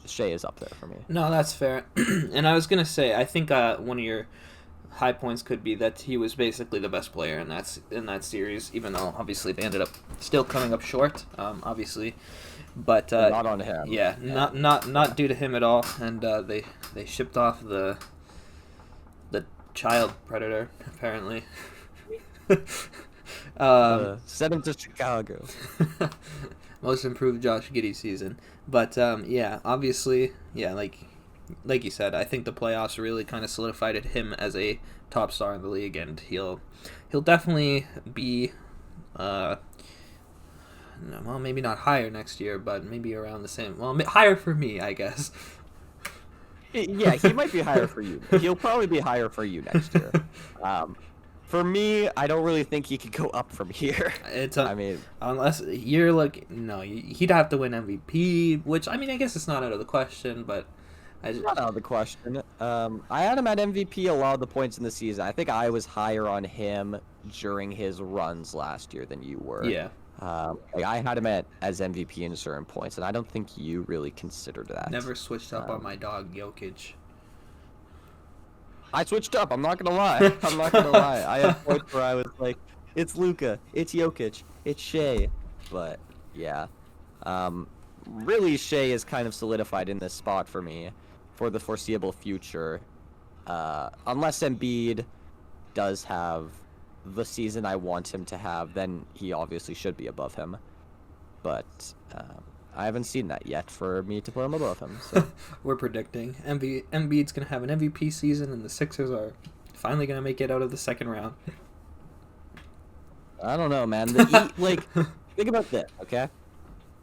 Shea is up there for me. No, that's fair. And I was gonna say, I think one of your high points could be that he was basically the best player in that series, even though obviously they ended up still coming up short, obviously. But not on him. Yeah, not due to him at all. And they shipped off the child predator, apparently. Send him to Chicago. Most improved Josh Giddey season. But yeah, obviously, yeah, like you said, I think the playoffs really kind of solidified him as a top star in the league, and he'll definitely be well, maybe not higher next year, but maybe around the same. Well, higher for me, I guess. Yeah, he might be higher for you. He'll probably be higher for you next year. For me, I don't really think he could go up from here. I mean, unless you're like, no, he'd have to win MVP, which, I mean, I guess it's not out of the question, but not out of the question. I had him at MVP a lot of the points in the season. I think I was higher on him during his runs last year than you were. Yeah. I had him as MVP in certain points, and I don't think you really considered that. Never switched up on my dog, Jokic. I switched up. I'm not gonna lie. I had points where I was like, it's Luka, it's Jokic, it's Shea. But yeah, really, Shea is kind of solidified in this spot for me for the foreseeable future. Unless Embiid does have the season I want him to have, then he obviously should be above him. But I haven't seen that yet for me to put him above him. So. We're predicting Embiid's going to have an MVP season, and the Sixers are finally going to make it out of the second round. I don't know, man. Think about this, okay?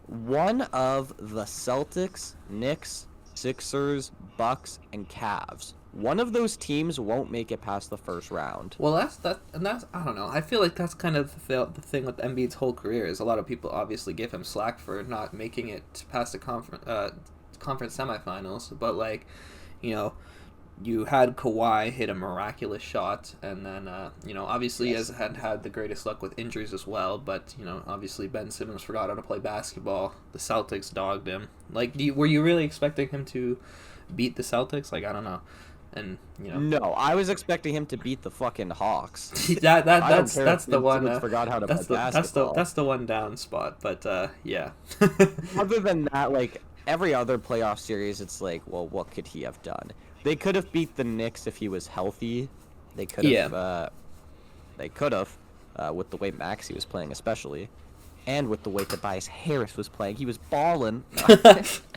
One of the Celtics, Knicks, Sixers, Bucks, and Cavs. One of those teams won't make it past the first round. Well, that's I don't know. I feel like that's kind of the thing with Embiid's whole career is a lot of people obviously give him slack for not making it past the conference semifinals. But you had Kawhi hit a miraculous shot, and then obviously Yes. he has had the greatest luck with injuries as well. But obviously Ben Simmons forgot how to play basketball. The Celtics dogged him. Were you really expecting him to beat the Celtics? I don't know. And No, I was expecting him to beat the fucking Hawks. that's the one. Forgot how to play basketball. That's the one down spot. But yeah. Other than that, every other playoff series, it's like, well, what could he have done? They could have beat the Knicks if he was healthy. They could have. Yeah. They could have, with the way Maxey was playing, especially, and with the way Tobias Harris was playing. He was balling.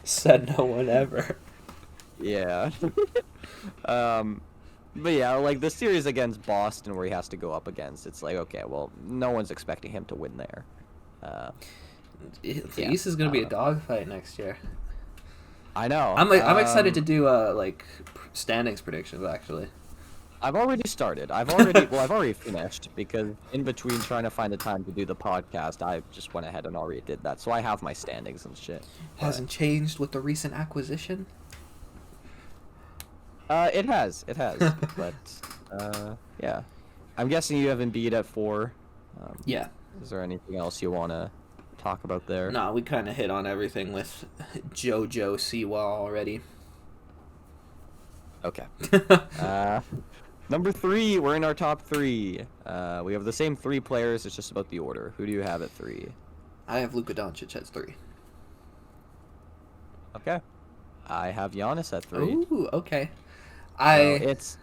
Said no one ever. Yeah. But yeah, the series against Boston where he has to go up against, it's like, okay, well, no one's expecting him to win there. The East is going to be a dogfight next year. I know. I'm excited to do standings predictions, actually. I've already started. I've already finished, because in between trying to find the time to do the podcast, I just went ahead and already did that. So I have my standings and shit. Hasn't changed with the recent acquisition? It has. But, yeah. I'm guessing you have Embiid at 4. Yeah. Is there anything else you want to talk about there? No, we kind of hit on everything with JoJo Siwa already. Okay. Number 3, we're in our top 3. We have the same 3 players, it's just about the order. Who do you have at 3? I have Luka Doncic at 3. Okay. I have Giannis at 3. Ooh, okay. So it's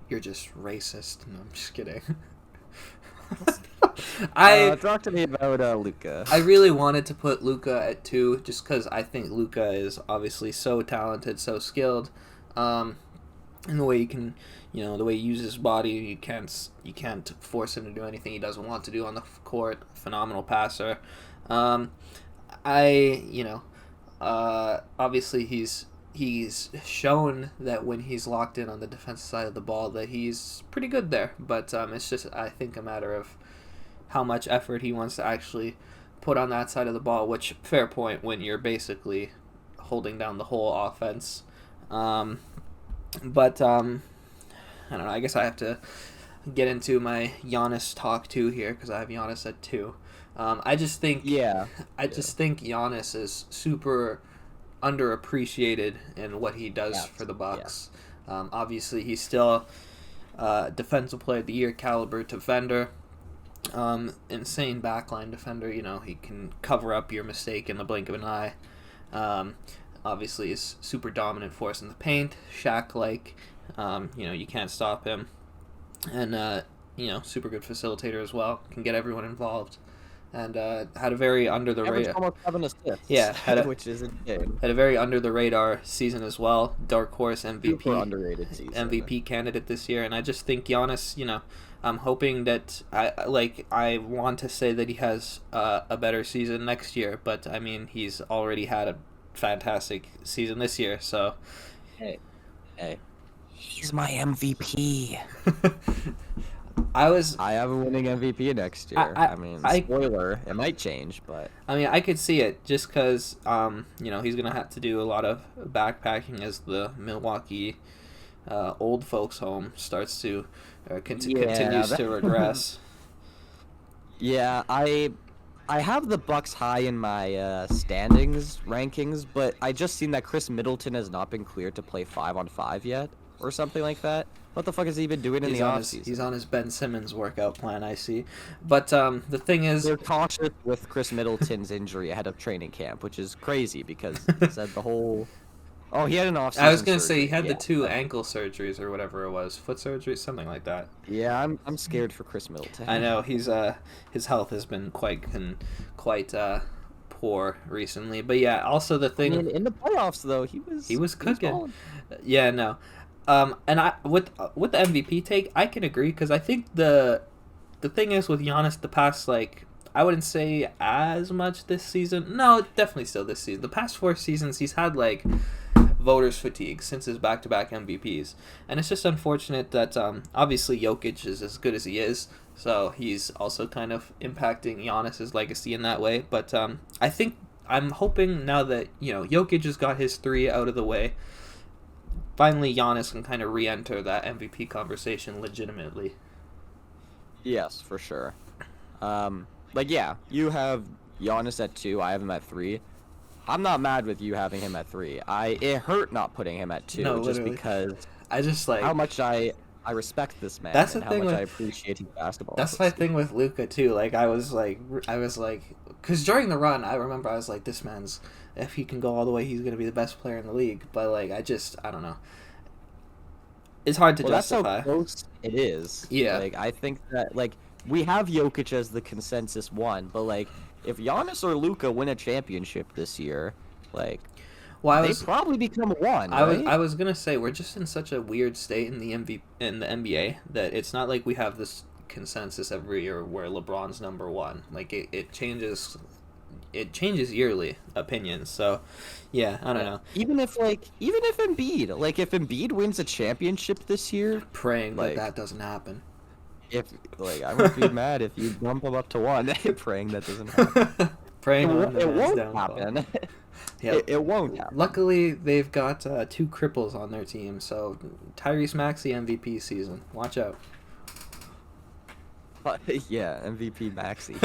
You're just racist. No, I'm just kidding. talk to me about Luka. I really wanted to put Luka at 2 just because I think Luka is obviously so talented, so skilled. And the way he can, the way he uses his body, you can't force him to do anything he doesn't want to do on the court. Phenomenal passer. Obviously he's shown that when he's locked in on the defensive side of the ball that he's pretty good there. But it's just, I think, a matter of how much effort he wants to actually put on that side of the ball, which, fair point, when you're basically holding down the whole offense. But I don't know, I guess I have to get into my Giannis talk too here, because I have Giannis at 2. I just think Giannis is super underappreciated in what he does for the Bucks. Obviously, he's still defensive player of the year caliber defender. Insane backline defender. He can cover up your mistake in the blink of an eye. Obviously, he's super dominant force in the paint. Shaq-like. You can't stop him. And super good facilitator as well. Can get everyone involved. And had a very under the radar. Almost 7 assists. Yeah, which is insane. Had a very under the radar season as well. Dark horse MVP. Super underrated season. MVP candidate this year, and I just think Giannis. I'm hoping that I want to say that he has a better season next year, but I mean he's already had a fantastic season this year. So, hey, he's my MVP. I have a winning MVP next year. I mean, spoiler, it might change, but I mean, I could see it just because he's gonna have to do a lot of backpacking as the Milwaukee old folks home starts to continues to regress. Yeah, I have the Bucks high in my standings rankings, but I just seen that Chris Middleton has not been cleared to play 5-on-5 yet, or something like that. What the fuck has he been doing in the offseason? He's on his Ben Simmons workout plan, I see. But the thing is, they're cautious with Chris Middleton's injury ahead of training camp, which is crazy because he said the whole. Oh, he had an offseason. I was gonna say he had the 2 ankle surgeries or whatever it was, foot surgery, something like that. Yeah, I'm scared for Chris Middleton. I know his health has been quite poor recently, but yeah. Also the thing in the playoffs though, he was cooking. Yeah, no. And I with the MVP take, I can agree because I think the thing is with Giannis, the past I wouldn't say as much this season. No, definitely still this season. The past 4 seasons, he's had voters fatigue since his back-to-back MVPs, and it's just unfortunate that obviously Jokic is as good as he is, so he's also kind of impacting Giannis's legacy in that way. But I'm hoping now that Jokic has got his 3 out of the way. Finally, Giannis can kind of re-enter that MVP conversation legitimately. Yes, for sure. You have Giannis at 2. I have him at 3. I'm not mad with you having him at 3. It hurt not putting him at 2, just literally. because I just how much I respect this man. That's the and thing how much with, I appreciate his basketball. That's my thing with Luka too. I was like, because during the run, I remember I was like, this man's, if he can go all the way, he's gonna be the best player in the league. But I don't know. It's hard to justify. That's how close it is. Yeah. I think that we have Jokic as the consensus one, but if Giannis or Luka win a championship this year, they probably become 1. Right? I was gonna say we're just in such a weird state in the NBA that it's not like we have this consensus every year where LeBron's number 1. It changes. It changes yearly opinions. So, yeah, I don't know. Even if Embiid, if Embiid wins a championship this year, praying that doesn't happen. If I would be mad if you bump him up to 1, praying that doesn't happen. Praying it won't happen. Yeah, it won't happen. Luckily, they've got 2 cripples on their team, so Tyrese Maxey MVP season. Watch out. Yeah, MVP Maxey.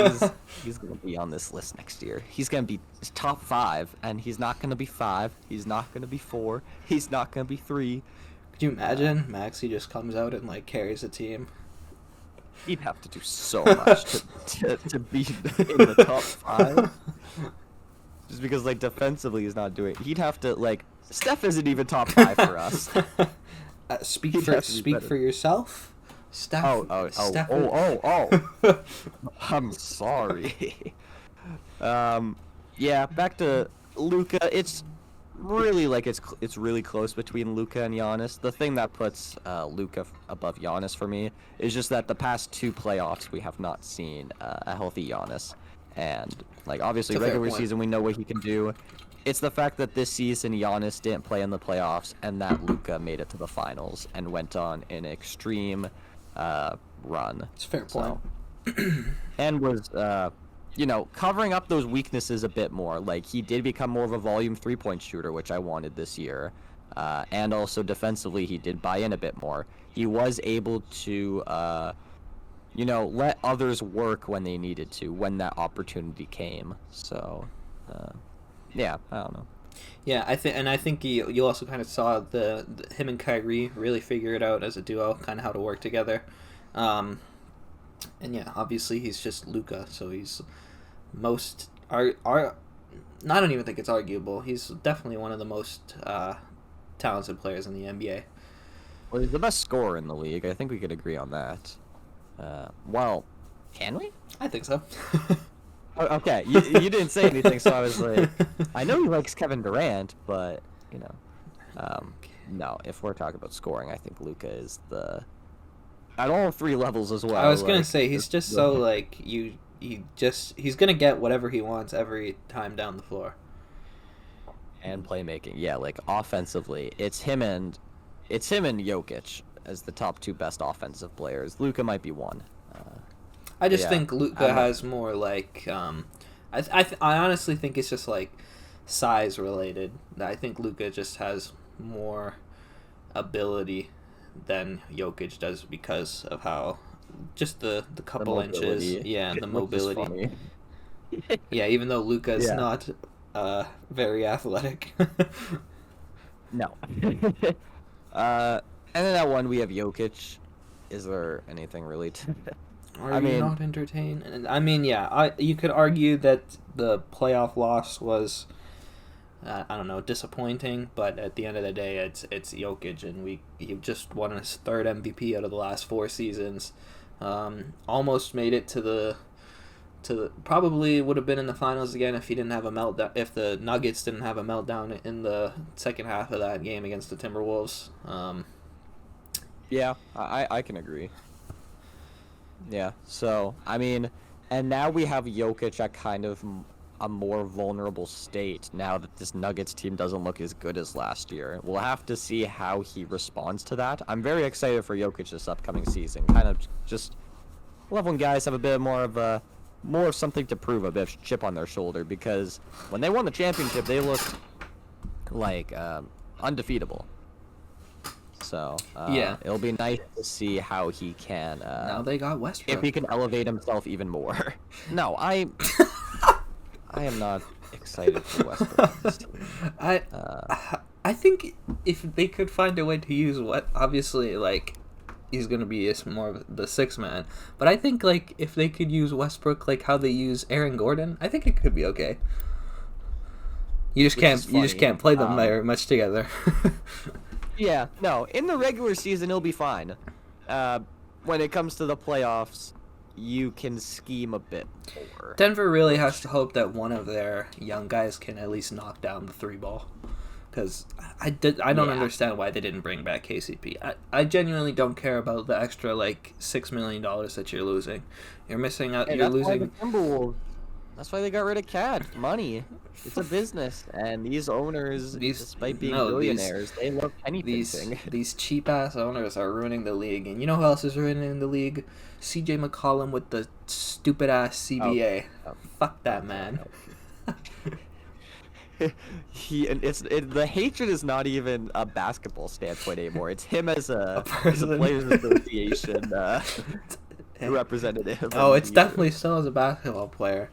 He's gonna be on this list next year. He's gonna be top 5, and he's not gonna be 5. He's not gonna be 4. He's not gonna be 3. Could you imagine Maxey just comes out and carries a team? He'd have to do so much to be in the top 5. Just because defensively he's not doing. He'd have to Steph isn't even top 5 for us. Speak He'd for have to be speak better. for yourself. Oh. I'm sorry. Yeah, back to Luka. It's really like it's really close between Luka and Giannis. The thing that puts Luka above Giannis for me is just that the past two playoffs we have not seen a healthy Giannis, and like obviously It's a fair regular point. season we know what he can do. It's the fact that this season Giannis didn't play in the playoffs and that Luka made it to the finals and went on an extreme run. It's a fair point. So and was covering up those weaknesses a bit more. Like he did become more of a volume 3-point shooter, which I wanted this year, and also defensively he did buy in a bit more. He was able to let others work when they needed to, when that opportunity came. So yeah, I don't know. Yeah, I think you also kind of saw the him and Kyrie really figure it out as a duo, kind of how to work together. And yeah, obviously he's just Luka, so he's most are I don't even think it's arguable. He's definitely one of the most talented players in the NBA. Well, he's the best scorer in the league. I think we could agree on that. Well, can we? I think so. Oh, okay, you didn't say anything, so I was like, I know he likes Kevin Durant, but no. If we're talking about scoring, I think Luka is at all three levels as well. I was gonna like, say he's just so like he's gonna get whatever he wants every time down the floor. and playmaking. Yeah, like offensively, it's him and Jokic as the top two best offensive players. Luka might be one. I just Yeah, think Luka I'm- has more like I honestly think it's just like size related. I think Luka just has more ability than Jokic does because of how just the couple inches, mobility, yeah, the which is mobility. funny. Yeah, even though Luka's Yeah. not very athletic. No. And then that one we have Jokic. Is there anything really to? Are I you mean- not entertained? And I mean, yeah, you could argue that the playoff loss was, I don't know, disappointing. But at the end of the day, it's Jokic, and he just won his third MVP out of the last 4 seasons. Almost made it to the probably would have been in the finals again if he didn't have a meltdown. If the Nuggets didn't have a meltdown in the second half of that game against the Timberwolves. Yeah, I can agree. Yeah, so, I mean, and now we have Jokic at kind of a more vulnerable state now that this Nuggets team doesn't look as good as last year. We'll have to see how he responds to that. I'm very excited for Jokic this upcoming season. Kind of just love when guys have a bit more of something to prove, a bit of chip on their shoulder, because when they won the championship, they looked like undefeatable. So Yeah. it'll be nice to see how he can Now they got Westbrook. if he can elevate himself even more. No, I am not excited for Westbrook. on this team. I think if they could find a way to use obviously like he's gonna be more of the 6th man, but I think like if they could use Westbrook like how they use Aaron Gordon, I think it could be okay. You just Which can't is you just funny. can't play them very much together. Yeah, no, in the regular season it'll be fine. When it comes to the playoffs, you can scheme a bit more. Denver really has to hope that one of their young guys can at least knock down the 3 ball. Because I don't Yeah. understand why they didn't bring back KCP. I genuinely don't care about the extra like $6 million that you're losing. You're missing out. Hey, You're that's why losing. the Timberwolves. That's why they got rid of Cad. Money. It's a business, and these owners, despite being billionaires, they love penny pinching. These cheap ass owners are ruining the league, and you know who else is ruining the league? CJ McCollum with the stupid ass CBA. Oh. Fuck that man. The hatred is not even a basketball standpoint anymore. It's him as a person. Players Association representative. Oh, it's definitely still as a basketball player.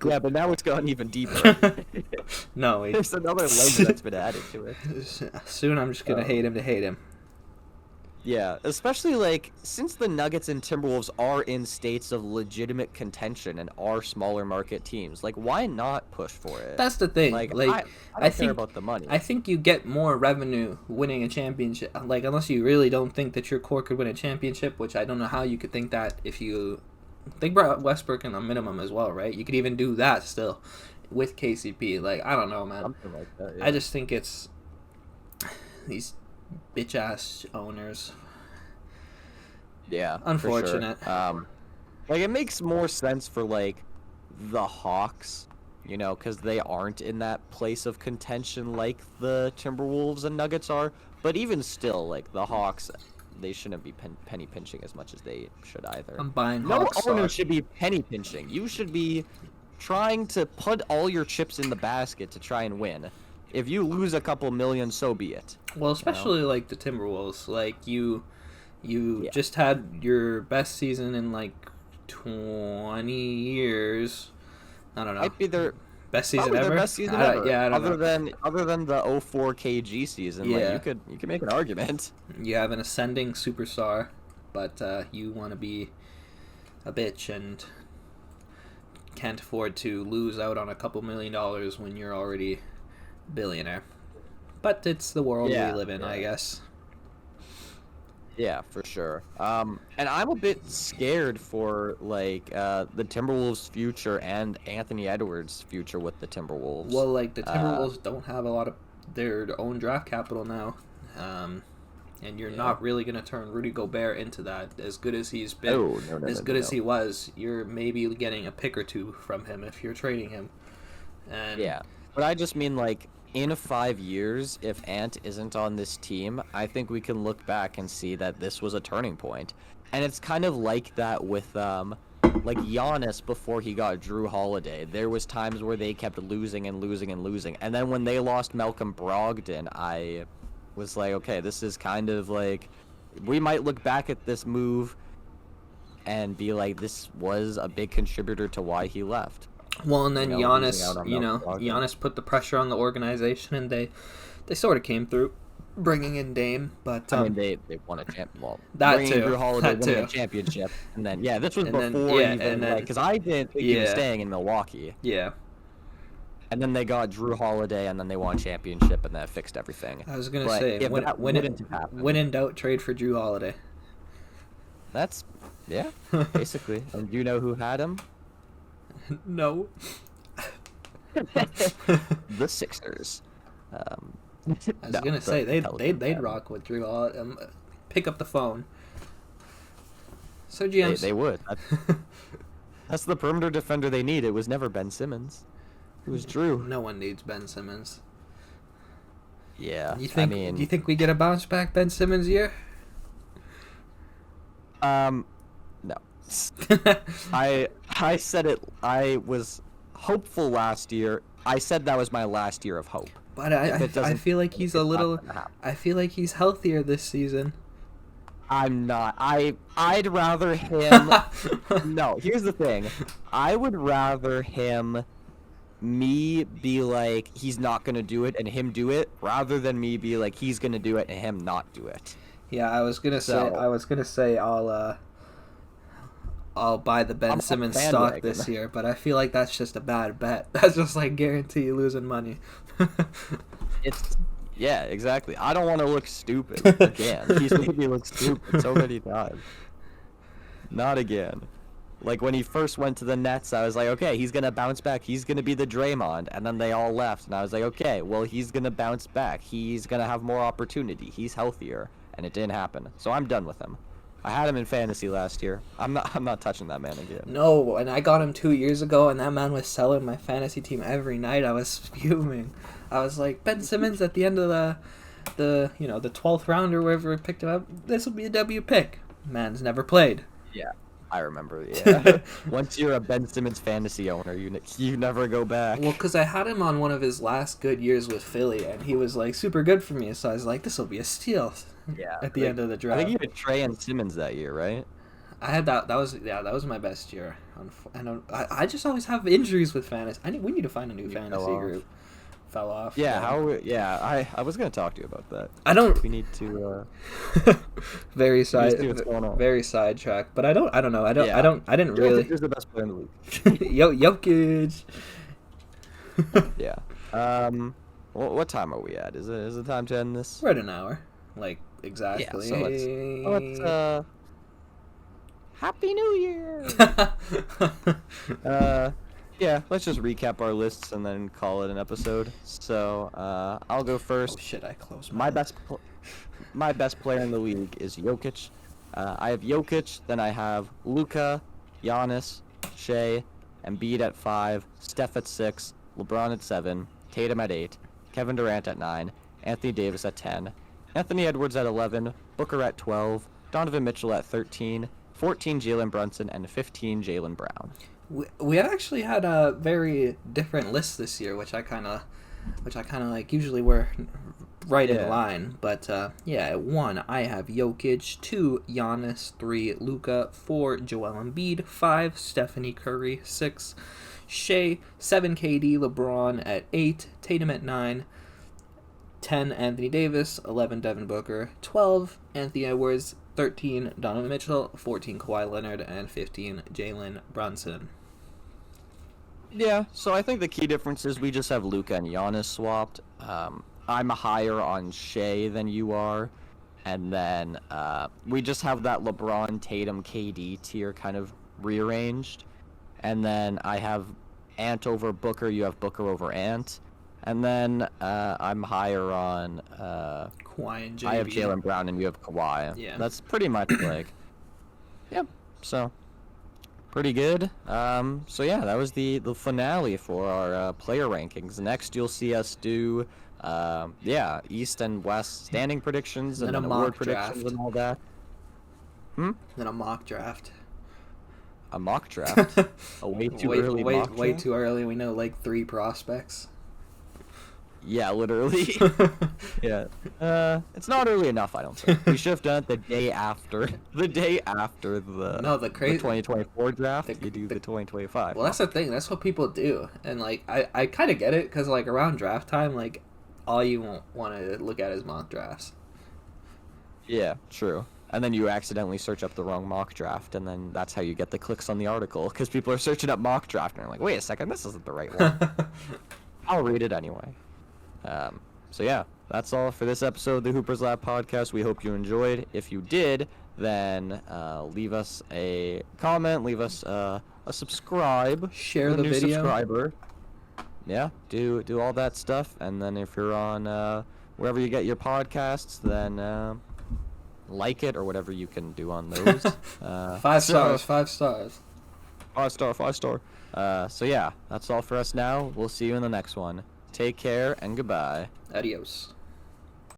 Yeah, but now it's gone even deeper. No, There's another leg that's been added to it. soon I'm just gonna hate him to hate him. Yeah, especially like since the Nuggets and Timberwolves are in states of legitimate contention and are smaller market teams, like why not push for it? That's the thing. Like Like, I I don't care think about the money. I think you get more revenue winning a championship. Like, unless you really don't think that your core could win a championship, which I don't know how you could think that if you think about Westbrook in a minimum as well, right? You could even do that still with KCP. Like, I don't know, man. Something like that. I Yeah. just think it's these bitch ass owners. Yeah, Unfortunate. For sure. Like it makes more sense for like the Hawks, you know, because they aren't in that place of contention like the Timberwolves and Nuggets are. But even still, like the Hawks, they shouldn't be penny pinching as much as they should either. I'm buying No Hawks owner stock. should be penny pinching. You should be trying to put all your chips in the basket to try and win. If you lose a couple million, so be it. Well, especially like the Timberwolves. Like you Yeah. just had your best season in like 20 years. I don't know. Might be their Best season probably ever? their best season I ever. Yeah, I don't other know. than the 04 KG season, Yeah. like you could make an argument. You have an ascending superstar, but you want to be a bitch and can't afford to lose out on a couple $1,000,000 when you're already a billionaire. But it's the world Yeah, we live in, I yeah. guess. Yeah, for sure. And I'm a bit scared for like the Timberwolves' future and Anthony Edwards' future with the Timberwolves. Well, like the Timberwolves don't have a lot of their own draft capital now, and you're Yeah. not really gonna turn Rudy Gobert into that. As good as he's been, Oh, no, as no, good no, as no. he was, you're maybe getting a pick or two from him if you're trading him. And Yeah, but I just mean like in 5 years, if Ant isn't on this team, I think we can look back and see that this was a turning point. And it's kind of like that with like Giannis before he got Drew Holiday. There was times where they kept losing and losing and losing. And then when they lost Malcolm Brogdon, I was like, okay, this is kind of like we might look back at this move and be like this was a big contributor to why he left. well, and then You know, losing Giannis, out on Malcolm Brogdon. Giannis put the pressure on the organization, and they sort of came through, bringing in Dame. But I mean, they won a champ. Well, That bringing too. Drew Holiday That winning too. a championship, and then yeah, this was And before then- yeah, even and then- because I didn't think he was Yeah. staying in Milwaukee, yeah, and then they got Drew Holiday, and then they won a championship, and that fixed everything. I was gonna But say if that when wouldn't have happened, when in doubt, trade for Drew Holiday. that's yeah, basically. And you know who had him? No. The Sixers. I was gonna say they'd rock with Drew Holiday. Pick up the phone. So They, GMs, they would. That's the perimeter defender they need. It was never Ben Simmons. It was Drew. no one needs Ben Simmons. Yeah. You think? I mean, Do you think we get a bounce back Ben Simmons year? no. I said it. I was hopeful last year. I said that was my last year of hope. But If it I doesn't- feel like he's a it's not little. gonna happen. I feel like he's healthier this season. I'm not. I'd rather him. No, here's the thing. I would rather me be like he's not gonna do it and him do it, rather than me be like he's gonna do it and him not do it. Yeah, I was gonna say. So- I was gonna say I'll buy the Ben I'm on Simmons the stock bandwagon. this year, but I feel like that's just a bad bet. That's just like guarantee you losing money. It's yeah, exactly. I don't want to look stupid again. He's made me look stupid so many times. Not again. Like when he first went to the Nets, I was like, okay, he's gonna bounce back. He's gonna be the Draymond, and then they all left, and I was like, okay, well, he's gonna bounce back. He's gonna have more opportunity. He's healthier, and it didn't happen. So I'm done with him. I had him in fantasy last year. I'm not touching that man again. No, and I got him 2 years ago, and that man was selling my fantasy team every night. I was fuming. I was like, Ben Simmons at the end of the 12th round or wherever we picked him up. This will be a W pick. Man's never played. Yeah, I remember. Yeah. Once you're a Ben Simmons fantasy owner, you never go back. Well, because I had him on one of his last good years with Philly, and he was like super good for me. So I was like, this will be a steal. Yeah. At the end of the I draft, think you had Trey and Simmons that year, right? I had that. That was my best year. I just always have injuries with fantasy. We need to find a new You fantasy fell off. group. fell off. Yeah, then. I was gonna talk to you about that. I don't. We need to Very we need to see what's going on. very sidetracked. But I don't know. I Yeah. didn't Jokic really. is the best player in the league. Jokic. Yeah. What time are we at? Is it time to end this? We're at an hour, like exactly. Yeah. So let's Happy New Year. Yeah. Let's just recap our lists and then call it an episode. So I'll go first. Oh shit! I closed My best player in the league is Jokic. I have Jokic, then I have Luka, Giannis, Shea, Embiid at 5, Steph at 6, LeBron at 7, Tatum at 8, Kevin Durant at 9, Anthony Davis at 10, Anthony Edwards at 11, Booker at 12, Donovan Mitchell at 13, 14 Jalen Brunson, and 15 Jaylen Brown. We actually had a very different list this year, which I kind of like. Usually we're right in line, but at 1 I have Jokic, 2 Giannis, 3 Luka, 4 Joel Embiid, 5 Stephanie Curry, 6 Shea, 7 KD, LeBron at 8, Tatum at 9, 10 Anthony Davis, 11 Devin Booker, 12 Anthony Edwards, 13 Donovan Mitchell, 14 Kawhi Leonard, and 15 Jalen Brunson. Yeah, so I think the key difference is we just have Luka and Giannis swapped. I'm higher on Shea than you are, and then we just have that LeBron, Tatum, KD tier kind of rearranged. And then I have Ant over Booker, you have Booker over Ant. And then I'm higher on Kawhi and JB. I have Jaylen Brown and you have Kawhi. Yeah. That's pretty much like, yep. So pretty good. So yeah, that was the finale for our player rankings. Next, you'll see us do East and West standing predictions and then then a award mock predictions draft. and all that. Then a mock draft. A mock draft. A way too early mock draft. Way too early. We know like 3 prospects. Yeah, literally. Yeah. It's not early enough, I don't think. We should have done it the day after. The day after the the 2024 draft. You do the 2025. Well, that's the thing. That's what people do. And like I kind of get it because like around draft time, like all you want to look at is mock drafts. Yeah, true. And then you accidentally search up the wrong mock draft, and then that's how you get the clicks on the article because people are searching up mock draft and they're like, wait a second, this isn't the right one. I'll read it anyway. So yeah, that's all for this episode of the Hoopers Lab podcast. We hope you enjoyed. If you did, then leave us a comment, leave us a subscribe, Share the new video. subscriber. Yeah, do all that stuff, and then if you're on wherever you get your podcasts, then like it or whatever you can do on those. 5 stars. 5 stars. 5 star. 5 star. So yeah, that's all for us now. We'll see you in the next one. Take care and goodbye. Adios.